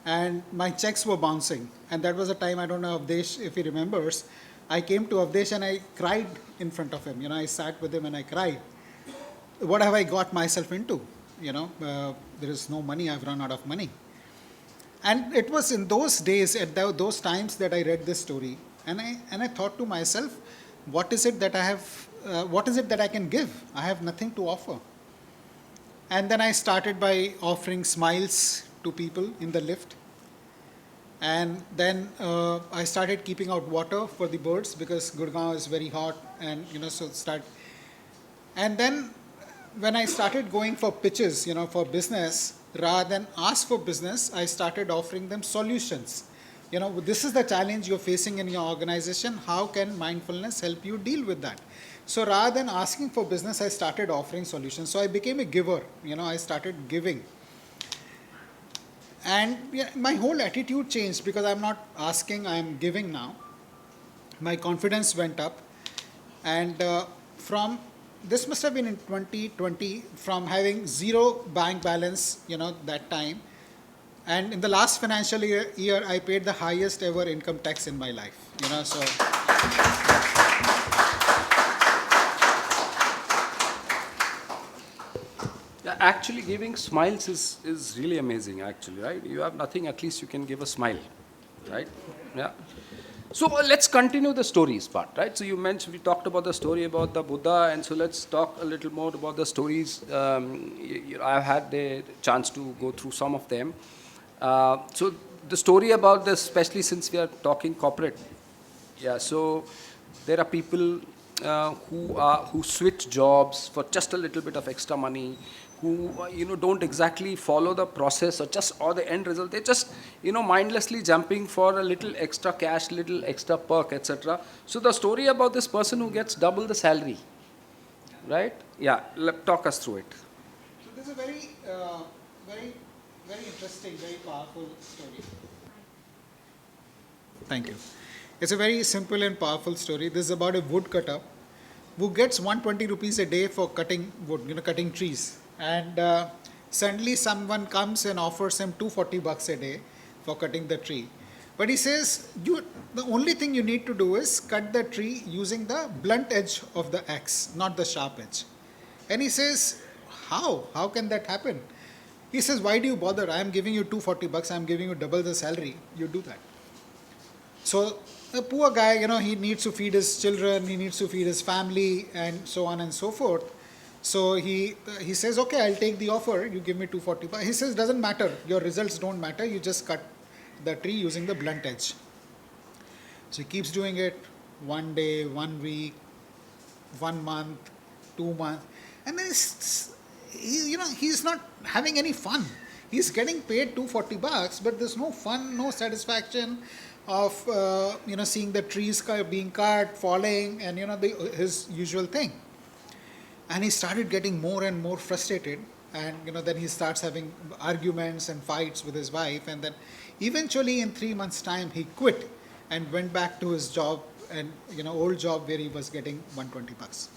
And my checks were bouncing. And that was a time, I don't know Avdesh if he remembers, I came to Avdesh and I cried in front of him. I sat with him and I cried. What have I got myself into? There is no money, I've run out of money. And it was in those days, at those times, that I read this story, and I thought to myself, what is it that I have? What is it that I can give? I have nothing to offer. And then I started by offering smiles to people in the lift, and then I started keeping out water for the birds because Gurgaon is very hot, and And then when I started going for pitches, for business, rather than ask for business, I started offering them solutions. This is the challenge you're facing in your organization. How can mindfulness help you deal with that? So rather than asking for business, I started offering solutions. So I became a giver. I started giving. And my whole attitude changed because I'm not asking, I'm giving now. My confidence went up. And this must have been in 2020, from having zero bank balance, that time. And in the last financial year, I paid the highest ever income tax in my life, so. Yeah, actually giving smiles is really amazing, actually, right? You have nothing, at least you can give a smile, right? Yeah. So let's continue the stories part, right? So we talked about the story about the Buddha, and so let's talk a little more about the stories. I've had the chance to go through some of them. So the story about this, especially since we are talking corporate, so there are people who switch jobs for just a little bit of extra money, who don't exactly follow the process or the end result. They're just mindlessly jumping for a little extra cash, little extra perk, etc. So the story about this person who gets double the salary, right? Yeah, talk us through it. So this is a very, very interesting, very powerful story. Thank you. It's a very simple and powerful story. This is about a woodcutter who gets 120 rupees a day for cutting wood, cutting trees. And suddenly someone comes and offers him $240 a day for cutting the tree. But he says, the only thing you need to do is cut the tree using the blunt edge of the axe, not the sharp edge. And he says, how? How can that happen? He says, why do you bother? I am giving you $240, I am giving you double the salary. You do that. So the poor guy, he needs to feed his children, he needs to feed his family, and so on and so forth. So he says, okay, I'll take the offer, you give me $240. He says, doesn't matter, your results don't matter, you just cut the tree using the blunt edge. So he keeps doing it 1 day, 1 week, 1 month, 2 months, and then he's not having any fun. He's getting paid $240, but there's no fun, no satisfaction. of seeing the trees being cut, falling, and his usual thing. And he started getting more and more frustrated, and then he starts having arguments and fights with his wife, and then eventually in 3 months time he quit and went back to his job, and old job where he was getting $120.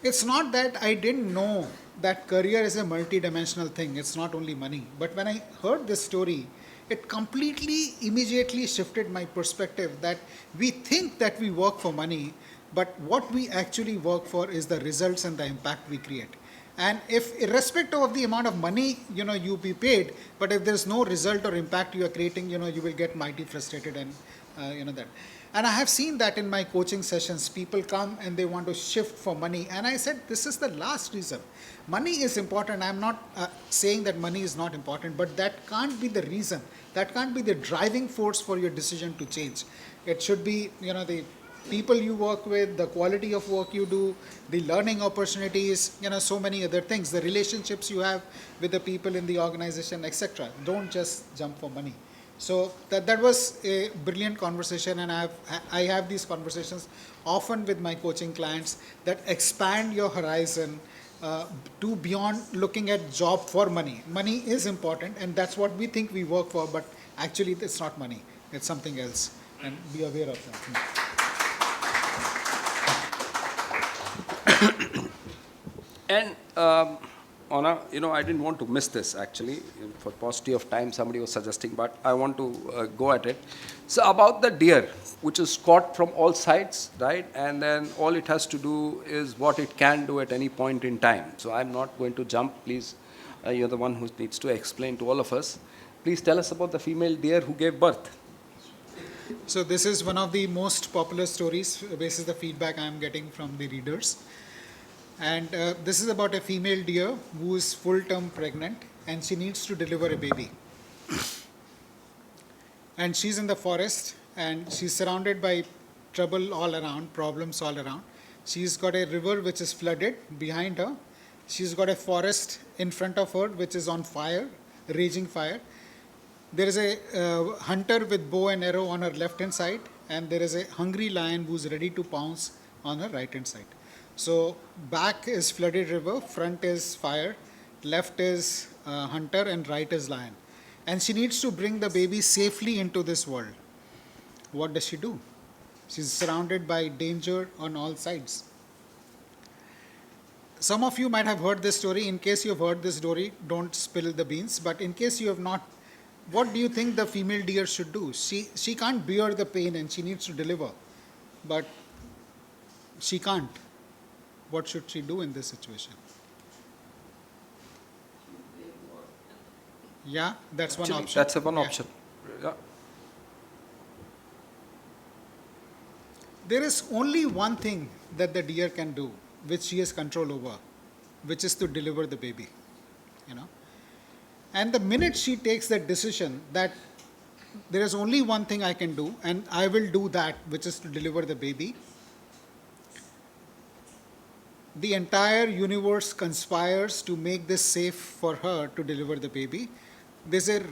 It's not that I didn't know that career is a multi-dimensional thing. It's not only money. But when I heard this story, it completely, immediately shifted my perspective that we think that we work for money, but what we actually work for is the results and the impact we create. And if, irrespective of the amount of money, you be paid, but if there's no result or impact you are creating, you will get mighty frustrated, and that. And I have seen that in my coaching sessions. People come and they want to shift for money. And I said, this is the last reason. Money is important. I'm not saying that money is not important, but that can't be the reason. That can't be the driving force for your decision to change. It should be, the people you work with, the quality of work you do, the learning opportunities, so many other things, the relationships you have with the people in the organization, etc. Don't just jump for money. So that was a brilliant conversation, and I have these conversations often with my coaching clients that expand your horizon to beyond looking at job for money. Money is important, and that's what we think we work for, but actually it's not money. It's something else, and be aware of that. And I didn't want to miss this actually. For paucity of time, somebody was suggesting, but I want to go at it. So about the deer, which is caught from all sides, right? And then all it has to do is what it can do at any point in time. So I'm not going to jump. Please, you're the one who needs to explain to all of us. Please tell us about the female deer who gave birth. So this is one of the most popular stories. This is the feedback I'm getting from the readers. And this is about a female deer who is full-term pregnant, and she needs to deliver a baby. And she's in the forest, and she's surrounded by trouble all around, problems all around. She's got a river which is flooded behind her. She's got a forest in front of her which is on fire, raging fire. There is a hunter with bow and arrow on her left-hand side, and there is a hungry lion who's ready to pounce on her right-hand side. So back is flooded river, front is fire, left is hunter, and right is lion. And she needs to bring the baby safely into this world. What does she do? She's surrounded by danger on all sides. Some of you might have heard this story. In case you have heard this story, don't spill the beans. But in case you have not, what do you think the female deer should do? She can't bear the pain and she needs to deliver. But she can't. What should she do in this situation? Yeah, that's one option. That's one option. Yeah. There is only one thing that the deer can do, which she has control over, which is to deliver the baby. And the minute she takes that decision that there is only one thing I can do, and I will do that, which is to deliver the baby, the entire universe conspires to make this safe for her to deliver the baby. There's a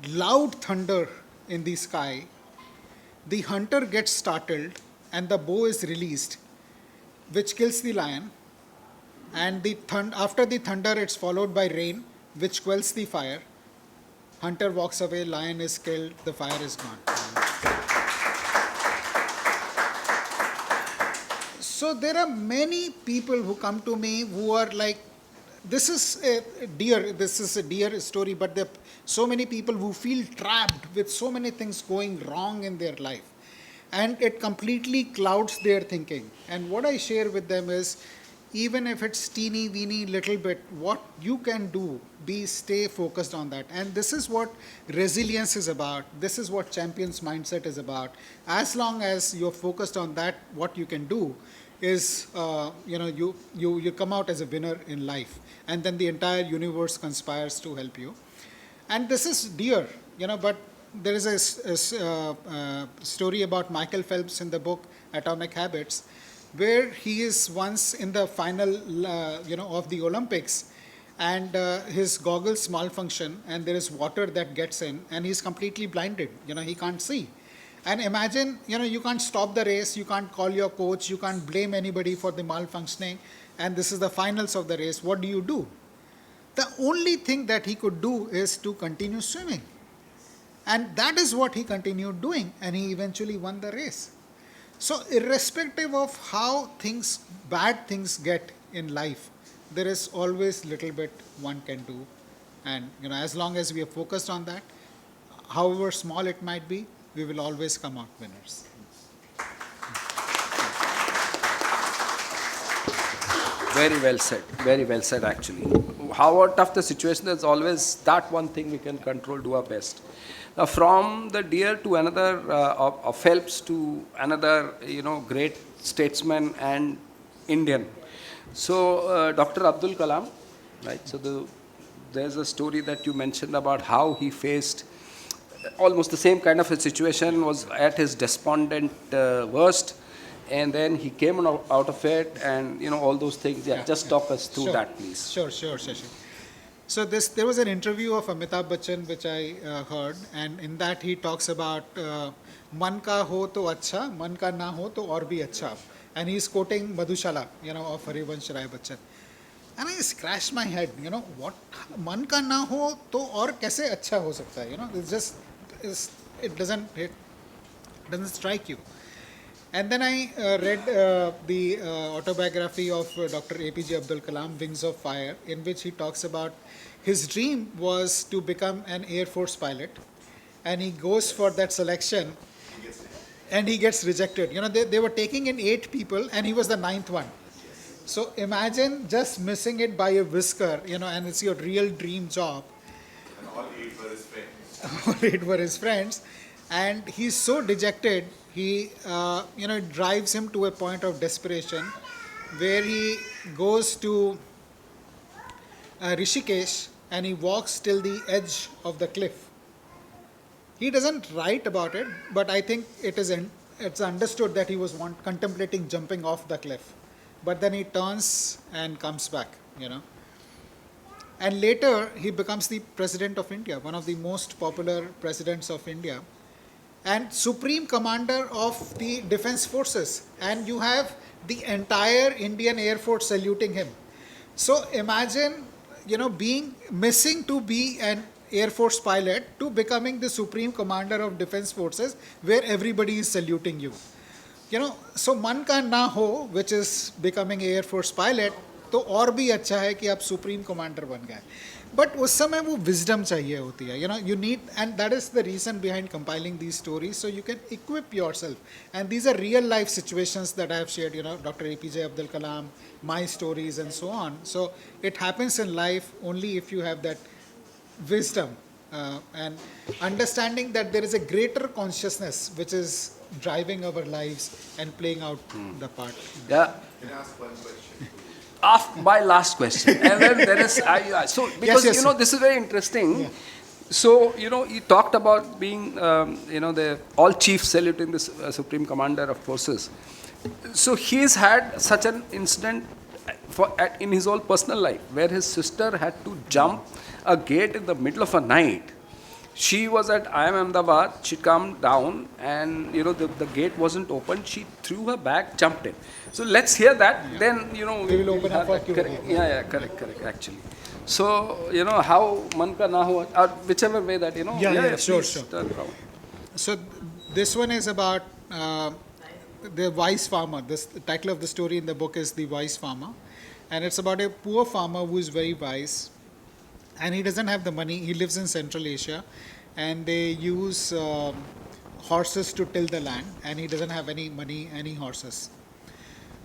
loud thunder in the sky. The hunter gets startled and the bow is released, which kills the lion. And after the thunder, it's followed by rain, which quells the fire. Hunter walks away, lion is killed, the fire is gone. So there are many people who come to me who are like, this is a deer story, but there are so many people who feel trapped with so many things going wrong in their life. And it completely clouds their thinking. And what I share with them is, even if it's teeny weeny little bit, what you can do, stay focused on that. And this is what resilience is about. This is what champion's mindset is about. As long as you're focused on that, what you can do is, you come out as a winner in life. And then the entire universe conspires to help you. And this is deer, but there is a story about Michael Phelps in the book Atomic Habits, where he is once in the final, of the Olympics, and his goggles malfunction, and there is water that gets in, and he's completely blinded. He can't see. And imagine, you can't stop the race, you can't call your coach, you can't blame anybody for the malfunctioning, and this is the finals of the race. What do? The only thing that he could do is to continue swimming. And that is what he continued doing, and he eventually won the race. So, irrespective of how bad things get in life, there is always little bit one can do. And as long as we are focused on that, however small it might be, we will always come out winners. Very well said actually. However tough the situation, there's always that one thing we can control, do our best. Now, from the deer to another, of Phelps to another, great statesman and Indian. So, Dr. Abdul Kalam, right? So, there's a story that you mentioned about how he faced almost the same kind of a situation, was at his despondent worst, and then he came out of it, and all those things. Yeah, just talk us through that, please. Sure, Shashi. So there was an interview of Amitabh Bachchan which I heard, and in that he talks about man ka ho to acha, man ka na ho to aur bhi acha, and he's quoting Madhushala, of Harivansh Rai Bachchan. And I scratched my head, what man ka na ho to aur kaise acha ho sakta hai? It's just it doesn't strike you. And then I read the autobiography of Dr. APJ Abdul Kalam, Wings of Fire, in which he talks about his dream was to become an Air Force pilot, and he goes for that selection, and he gets rejected. They were taking in 8 people, and he was the 9th one. So imagine just missing it by a whisker, and it's your real dream job. And all 8 were his friends. All 8 were his friends, and he's so dejected. He, it drives him to a point of desperation where he goes to Rishikesh and he walks till the edge of the cliff. He doesn't write about it, but I think it's understood that he was contemplating jumping off the cliff. But then he turns and comes back, And later he becomes the President of India, one of the most popular presidents of India, and Supreme Commander of the Defense Forces. And you have the entire Indian Air Force saluting him. So imagine, missing to be an Air Force pilot to becoming the Supreme Commander of Defense Forces, where everybody is saluting you. So man ka na ho, which is becoming Air Force pilot, तो और भी अच्छा है कि आप supreme commander बन गए. But उस समय वो विजडम चाहिए होती है, you need, and that is the reason behind compiling these stories, so you can equip yourself. And these are real life situations that I have shared, Dr. APJ Abdul Kalam, my stories and so on. So it happens in life only if you have that wisdom and understanding that there is a greater consciousness which is driving our lives and playing out the part. Yeah. Can I ask one question? My last question. And then there is, so because, yes. this is very interesting. Yeah. So, you talked about being, the all chiefs saluting the Supreme Commander of Forces. So he's had such an incident in his whole personal life where his sister had to jump a gate in the middle of a night. She was at IIM Ahmedabad, she come down and, the gate wasn't open. She threw her bag, jumped in. So let's hear that. Yeah. Then, we will open up for Q&A. Yeah, correct, actually. So, how man ka na ho, or whichever way that, Sure. So this one is about the wise farmer. The title of the story in the book is The Wise Farmer. And it's about a poor farmer who is very wise. And he doesn't have the money. He lives in Central Asia. And they use horses to till the land. And he doesn't have any money, any horses.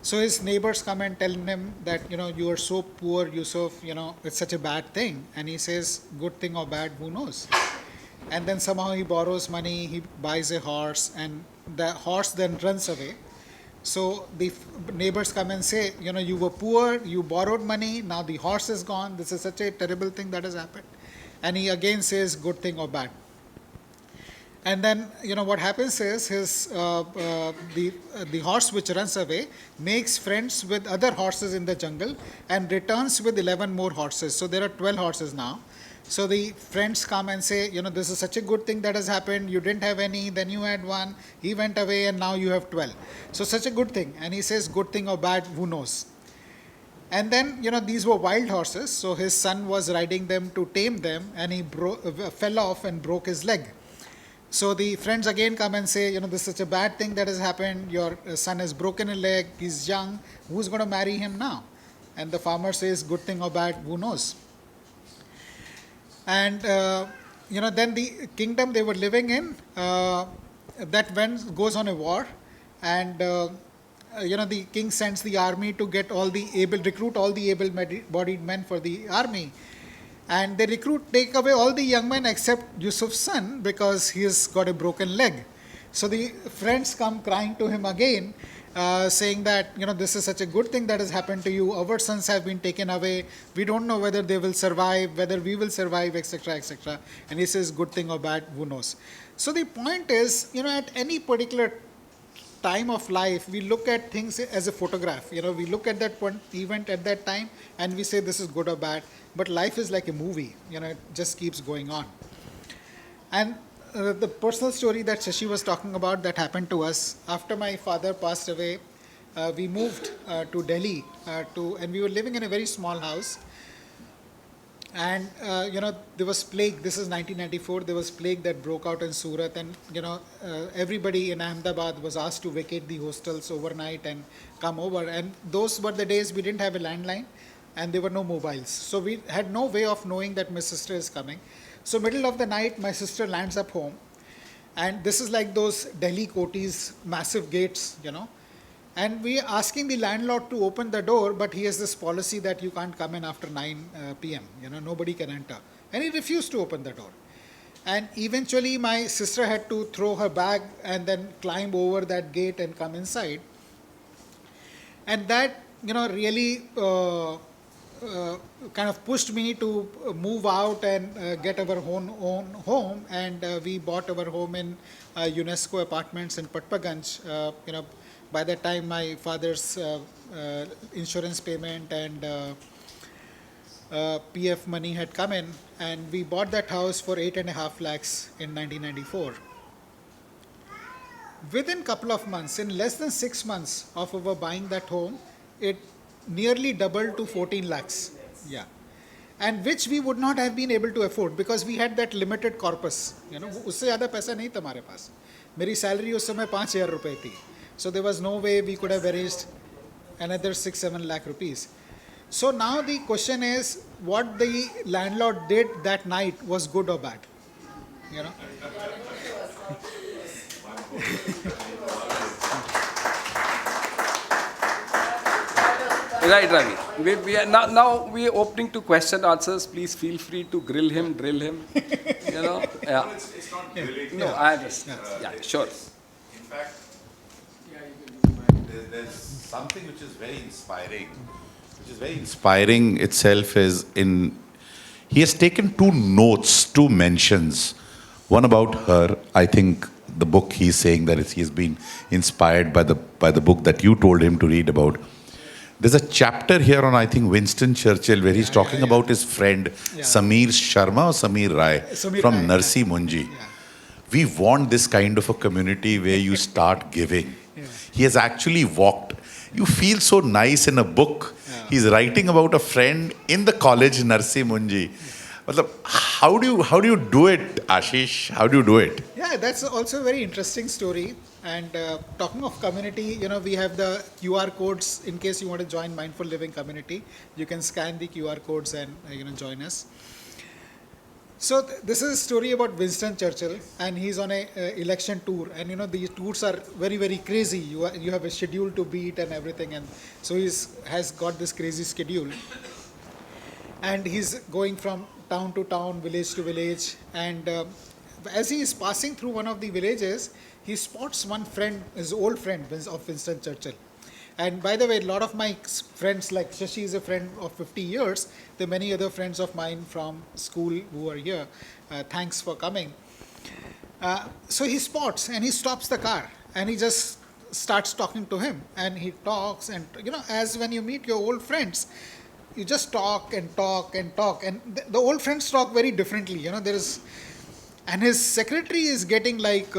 So his neighbors come and tell him that, you are so poor, Yusuf, it's such a bad thing. And he says, good thing or bad, who knows? And then somehow he borrows money, he buys a horse, and the horse then runs away. So the neighbors come and say, you were poor, you borrowed money, now the horse is gone, this is such a terrible thing that has happened. And he again says, good thing or bad. And then, what happens is the horse which runs away makes friends with other horses in the jungle and returns with 11 more horses. So there are 12 horses now. So the friends come and say, this is such a good thing that has happened. You didn't have any, then you had one. He went away, and now you have 12. So such a good thing. And he says, good thing or bad, who knows? And then, these were wild horses. So his son was riding them to tame them, and he fell off and broke his leg. So the friends again come and say, this is such a bad thing that has happened. Your son has broken a leg. He's young. Who's going to marry him now? And the farmer says, good thing or bad, who knows? And, then the kingdom they were living in, that goes on a war. And, the king sends the army to recruit all the able-bodied men for the army. And they take away all the young men except Yusuf's son because he's got a broken leg. So the friends come crying to him again, saying that, this is such a good thing that has happened to you. Our sons have been taken away. We don't know whether they will survive, whether we will survive, etc., etc. And he says, good thing or bad, who knows? So the point is, at any particular time of life, we look at things as a photograph. We look at that one event at that time and we say this is good or bad. But life is like a movie. It just keeps going on. And the personal story that Shashi was talking about that happened to us, after my father passed away, we moved to Delhi and we were living in a very small house. And, there was plague. This is 1994. There was plague that broke out in Surat. And, everybody in Ahmedabad was asked to vacate the hostels overnight and come over. And those were the days we didn't have a landline and there were no mobiles. So we had no way of knowing that my sister is coming. So middle of the night, my sister lands up home. And this is like those Delhi Kotis, massive gates, And we are asking the landlord to open the door, but he has this policy that you can't come in after 9 p.m. Nobody can enter. And he refused to open the door. And eventually my sister had to throw her bag and then climb over that gate and come inside. And that, really kind of pushed me to move out and get our own home. And we bought our home in UNESCO apartments in Patpaganj. By that time, my father's insurance payment and PF money had come in, and we bought that house for 8.5 lakhs in 1994. Within a couple of months, in less than 6 months of our buying that home, it nearly doubled to 14 lakhs. Yeah. And which we would not have been able to afford because we had that limited corpus. उससे ज़्यादा पैसा नहीं था हमारे पास. मेरी salary उस समय 5,000 रुपए थी. So there was no way we could have arranged another 6-7 lakh rupees. So now the question is, what the landlord did that night was good or bad? Right, Ravi. Now we are opening to question answers. Please feel free to drill him. Yeah. It's not related. No, I understand. Yeah, sure. In fact, there's something which is very inspiring. Itself is he has taken 2 notes, 2 mentions. One about her. I think the book he's saying that he has been inspired by the book that you told him to read about. There's a chapter here on, I think, Winston Churchill, where he's talking about his friend Samir Sharma or Samir Rai from Narsi Munji. Yeah. We want this kind of a community where you start giving. Yeah. He has actually walked. You feel so nice in a book. Yeah. He's writing about a friend in the college, Narsi Munji. How do you do it, Ashish? How do you do it? Yeah, that's also a very interesting story. And talking of community, we have the QR codes in case you want to join Mindful Living community. You can scan the QR codes and join us. So this is a story about Winston Churchill, and he's on a election tour. And these tours are very, very crazy. You have a schedule to beat and everything, and so has got this crazy schedule. And he's going from town to town, village to village, and as he is passing through one of the villages, he spots one friend, his old friend of Winston Churchill. And by the way, a lot of my friends, like Shashi is a friend of 50 years. There are many other friends of mine from school who are here. Thanks for coming. So he spots and he stops the car and he just starts talking to him, and he talks, and as when you meet your old friends, you just talk and talk and talk, and the old friends talk very differently. There is, and his secretary is getting like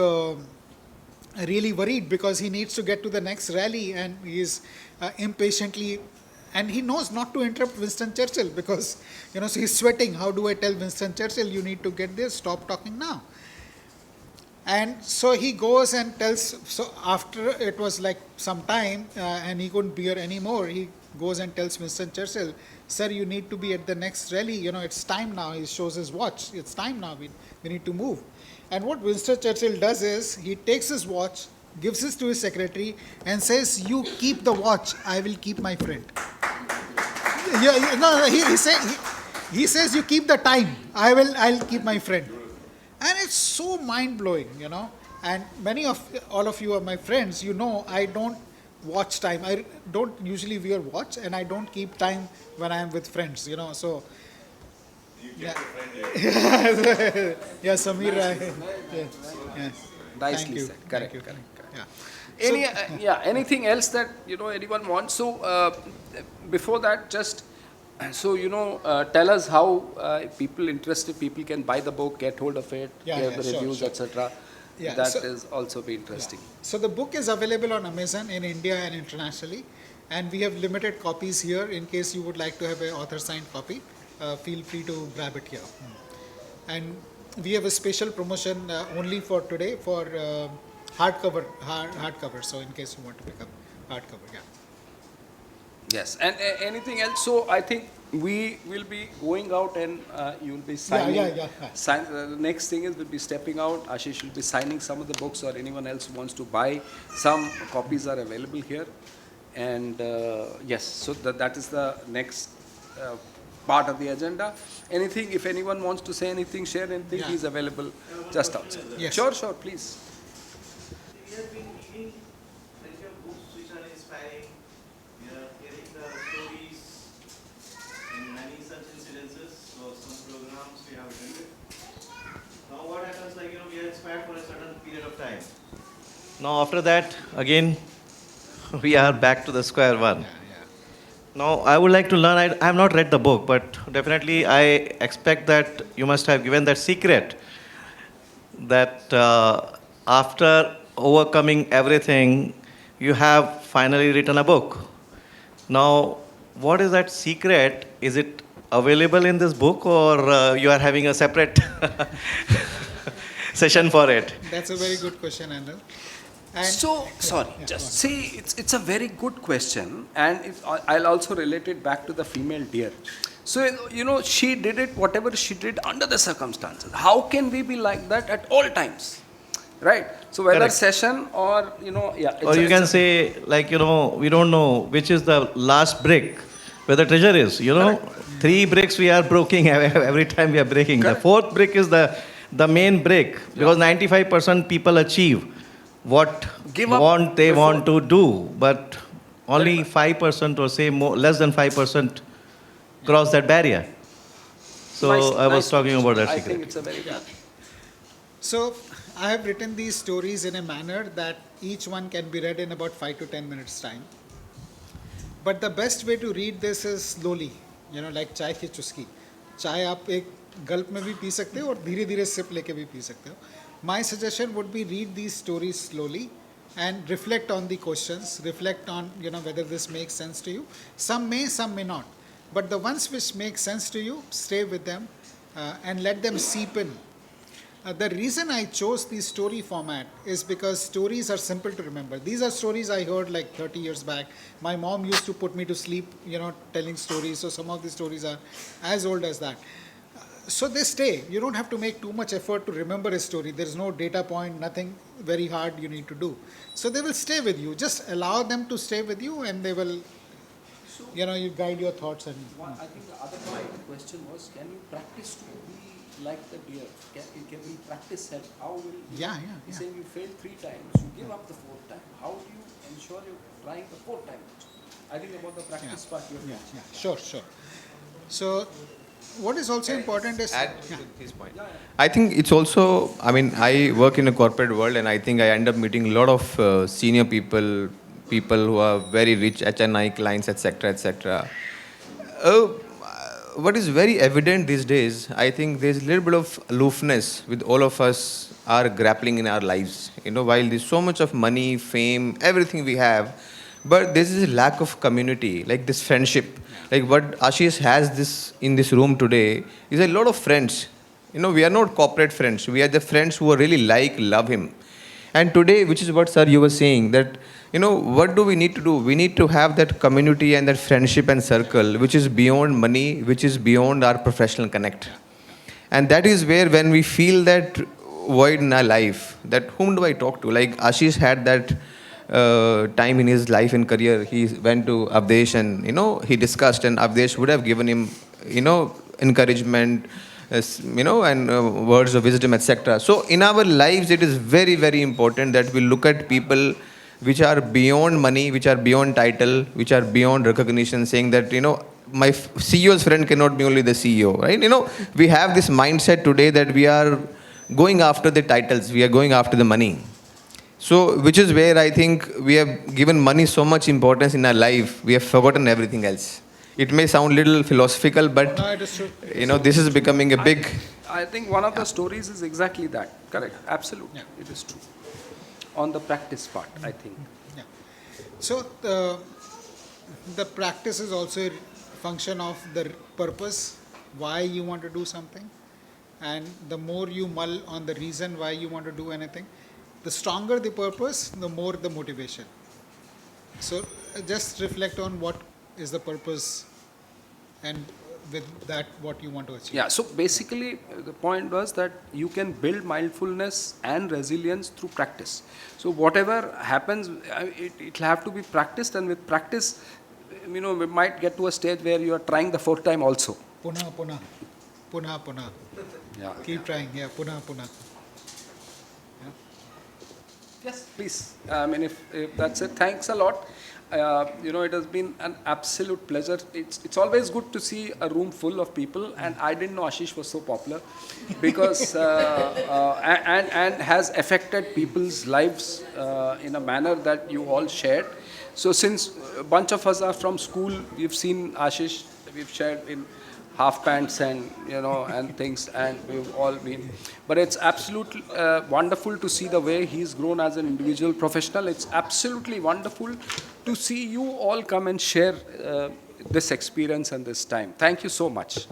really worried because he needs to get to the next rally, and he is impatiently, and he knows not to interrupt Winston Churchill because so he's sweating. How do I tell Winston Churchill, you need to get there, stop talking now? And so he goes and tells, so after it was like some time and he couldn't bear anymore, he goes and tells Winston Churchill, sir, you need to be at the next rally, it's time now. He shows his watch, it's time now, we need to move. And what Winston Churchill does is, he takes his watch, gives it to his secretary, and says, you keep the watch, I will keep my friend. No, he says, you keep the time, I'll keep my friend. And it's so mind-blowing, And all of you are my friends. I don't watch time. I don't usually wear watch, and I don't keep time when I am with friends, So, yeah. Yeah, Samir. Yeah. Nicely Thank you. said. Thank Correct. you. Correct. Yeah. Anything else that anyone wants? So before that, just tell us how interested people can buy the book, get hold of it, give the reviews, sure. etc. Yeah, That is also be interesting. So the book is available on Amazon in India and internationally, and we have limited copies here. In case you would like to have an author signed copy, feel free to grab it here. And we have a special promotion only for today for hardcover. So in case you want to pick up hardcover, yeah. Yes, and anything else? So I think we will be going out, and you will be signing. Yeah. The next thing is we'll be stepping out. Ashish will be signing some of the books, or anyone else who wants to buy. Some copies are available here, and yes, so that is the next part of the agenda. Anything, if anyone wants to say anything, share anything, he's available just outside. Yes. Sure, please. We have been reading plenty of books which are inspiring. We are hearing the stories in many such incidences. So some programs we have attended. Now what happens, we are inspired for a certain period of time. Now after that, again, we are back to the square one. Now I would like to learn, I have not read the book, but definitely I expect that you must have given that secret that after overcoming everything, you have finally written a book. Now, what is that secret? Is it available in this book, or you are having a separate session for it? That's a very good question, Anil. And See, it's a very good question, and I'll also relate it back to the female deer. So, she did it, whatever she did under the circumstances. How can we be like that at all times? Right? So, whether Correct. session or, Or you can say, we don't know which is the last brick where the treasure is. Correct. 3 bricks we are breaking every time we are breaking. Correct. The 4th brick is the main brick, because 95% people achieve what Give up they before. want to do, but only 5% or say more, less than 5% cross that barrier. So I was talking about that I secret. think it's a very good. So I have written these stories in a manner that each one can be read in about 5 to 10 minutes time. But the best way to read this is slowly, like चाय की चुस्की. चाय आप एक गल्प में भी P सकते हो और धीरे धीरे सिप लेके भी पी सकते हो. My suggestion would be, read these stories slowly and reflect on the questions, reflect on whether this makes sense to you. Some may not. But the ones which make sense to you, stay with them and let them seep in. The reason I chose the story format is because stories are simple to remember. These are stories I heard like 30 years back. My mom used to put me to sleep, telling stories. So some of the stories are as old as that. So they stay. You don't have to make too much effort to remember a story. There's no data point, nothing very hard you need to do. So they will stay with you. Just allow them to stay with you, and they will, you guide your thoughts. And I think the other part of the question was, can you practice to be like the deer? Can we practice help? How will you? Yeah. You're saying you failed 3 times, you give up the 4th time. How do you ensure you're trying the 4th time? I think about the practice part. Sure. So What is also important is Add to his point. I think it's also, I mean, I work in a corporate world and I think I end up meeting a lot of senior people, people who are very rich HNI clients, etc., etc. Uh, what is very evident these days, I think there's a little bit of aloofness with all of us are grappling in our lives. While there's so much of money, fame, everything we have, but there's this lack of community, like this friendship. Like what Ashish has this in this room today is a lot of friends. We are not corporate friends. We are the friends who are really love him. And today, which is what, sir, you were saying, that, what do we need to do? We need to have that community and that friendship and circle, which is beyond money, which is beyond our professional connect. And that is where, when we feel that void in our life, that whom do I talk to? Like Ashish had that time in his life and career. He went to Avdesh and, he discussed, and Avdesh would have given him, encouragement, and words of wisdom, etc. So in our lives, it is very, very important that we look at people which are beyond money, which are beyond title, which are beyond recognition, saying that, my CEO's friend cannot be only the CEO, right? We have this mindset today that we are going after the titles, we are going after the money. So, which is where I think we have given money so much importance in our life, we have forgotten everything else. It may sound little philosophical, but no, it is true. this is becoming a big. I think one of the stories is exactly that. Correct. Absolutely. Yeah. It is true. On the practice part, I think. Yeah. So the practice is also a function of the purpose, why you want to do something, and the more you mull on the reason why you want to do anything, the stronger the purpose, the more the motivation. So just reflect on what is the purpose, and with that what you want to achieve. Yeah, so basically the point was that you can build mindfulness and resilience through practice. So whatever happens, it'll have to be practiced, and with practice, we might get to a stage where you are trying the fourth time also. Puna, puna, puna, puna. Yeah. Keep trying. Yeah, puna, puna. Yes, please. I mean, if that's it, thanks a lot. It has been an absolute pleasure. It's always good to see a room full of people, and I didn't know Ashish was so popular, because and has affected people's lives in a manner that you all shared. So since a bunch of us are from school, we've seen Ashish, we've shared in half pants and and things, and we've all been, but it's absolutely wonderful to see the way he's grown as an individual professional. It's absolutely wonderful to see you all come and share this experience and this time. Thank you so much.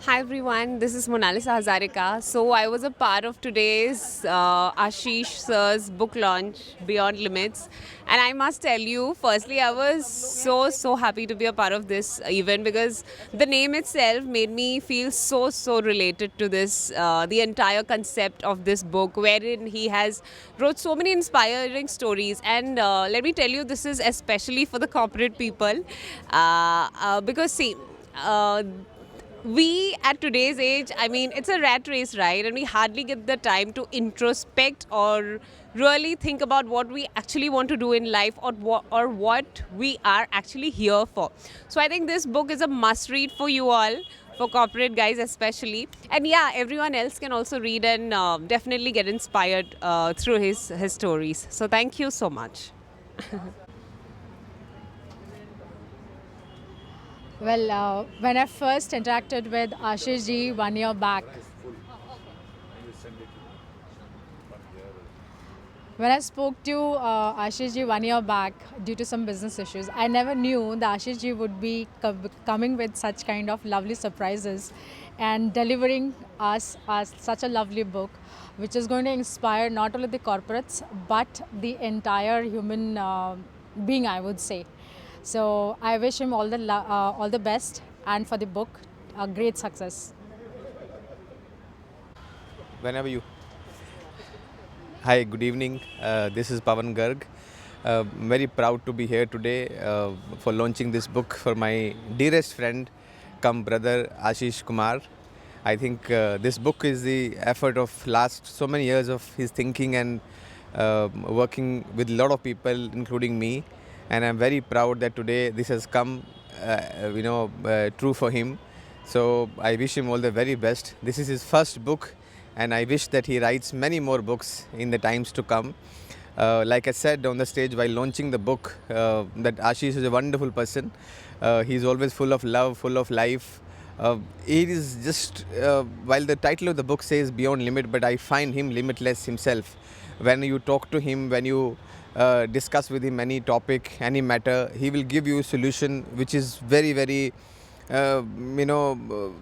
Hi everyone, this is Monalisa Hazarika. So I was a part of today's Ashish sir's book launch, Beyond Limits. And I must tell you, firstly, I was so happy to be a part of this event, because the name itself made me feel so related to this, the entire concept of this book, wherein he has wrote so many inspiring stories. And let me tell you, this is especially for the corporate people, because see, we at today's age, I mean, it's a rat race, right? And we hardly get the time to introspect or really think about what we actually want to do in life, or what we are actually here for. So I think this book is a must read for you all, for corporate guys especially. And yeah, everyone else can also read and definitely get inspired through his stories. So thank you so much. Well, when I first interacted with Ashish ji 1 year back, when I spoke to Ashish ji 1 year back due to some business issues, I never knew that Ashish ji would be coming with such kind of lovely surprises and delivering us such a lovely book, which is going to inspire not only the corporates but the entire human being, I would say. So I wish him all the best, and for the book, a great success. Whenever you. Hi, good evening. This is Pavan Garg. I'm very proud to be here today for launching this book for my dearest friend, come brother Ashish Kumar. I think this book is the effort of last so many years of his thinking and working with a lot of people, including me. And I'm very proud that today this has come, true for him. So I wish him all the very best. This is his first book, and I wish that he writes many more books in the times to come. Like I said on the stage while launching the book, that Ashish is a wonderful person. He's always full of love, full of life. He is just, while the title of the book says Beyond Limit, but I find him limitless himself. When you talk to him, when you discuss with him any topic, any matter, he will give you a solution which is very, very, uh, you know,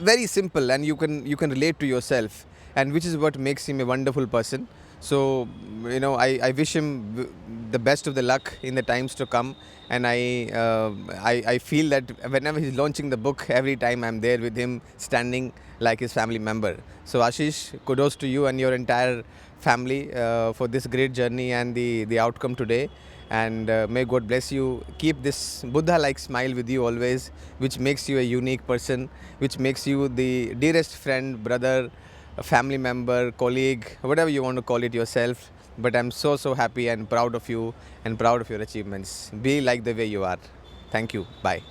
very simple, and you can relate to yourself, and which is what makes him a wonderful person. So, I wish him the best of the luck in the times to come, and I feel that whenever he's launching the book, every time I'm there with him, standing like his family member. So, Ashish, kudos to you and your entire family for this great journey and the outcome today. And may God bless you. Keep this Buddha-like smile with you always, which makes you a unique person, which makes you the dearest friend, brother, a family member, colleague, whatever you want to call it yourself. But I'm so, so happy and proud of you and proud of your achievements. Be like the way you are. Thank you. Bye.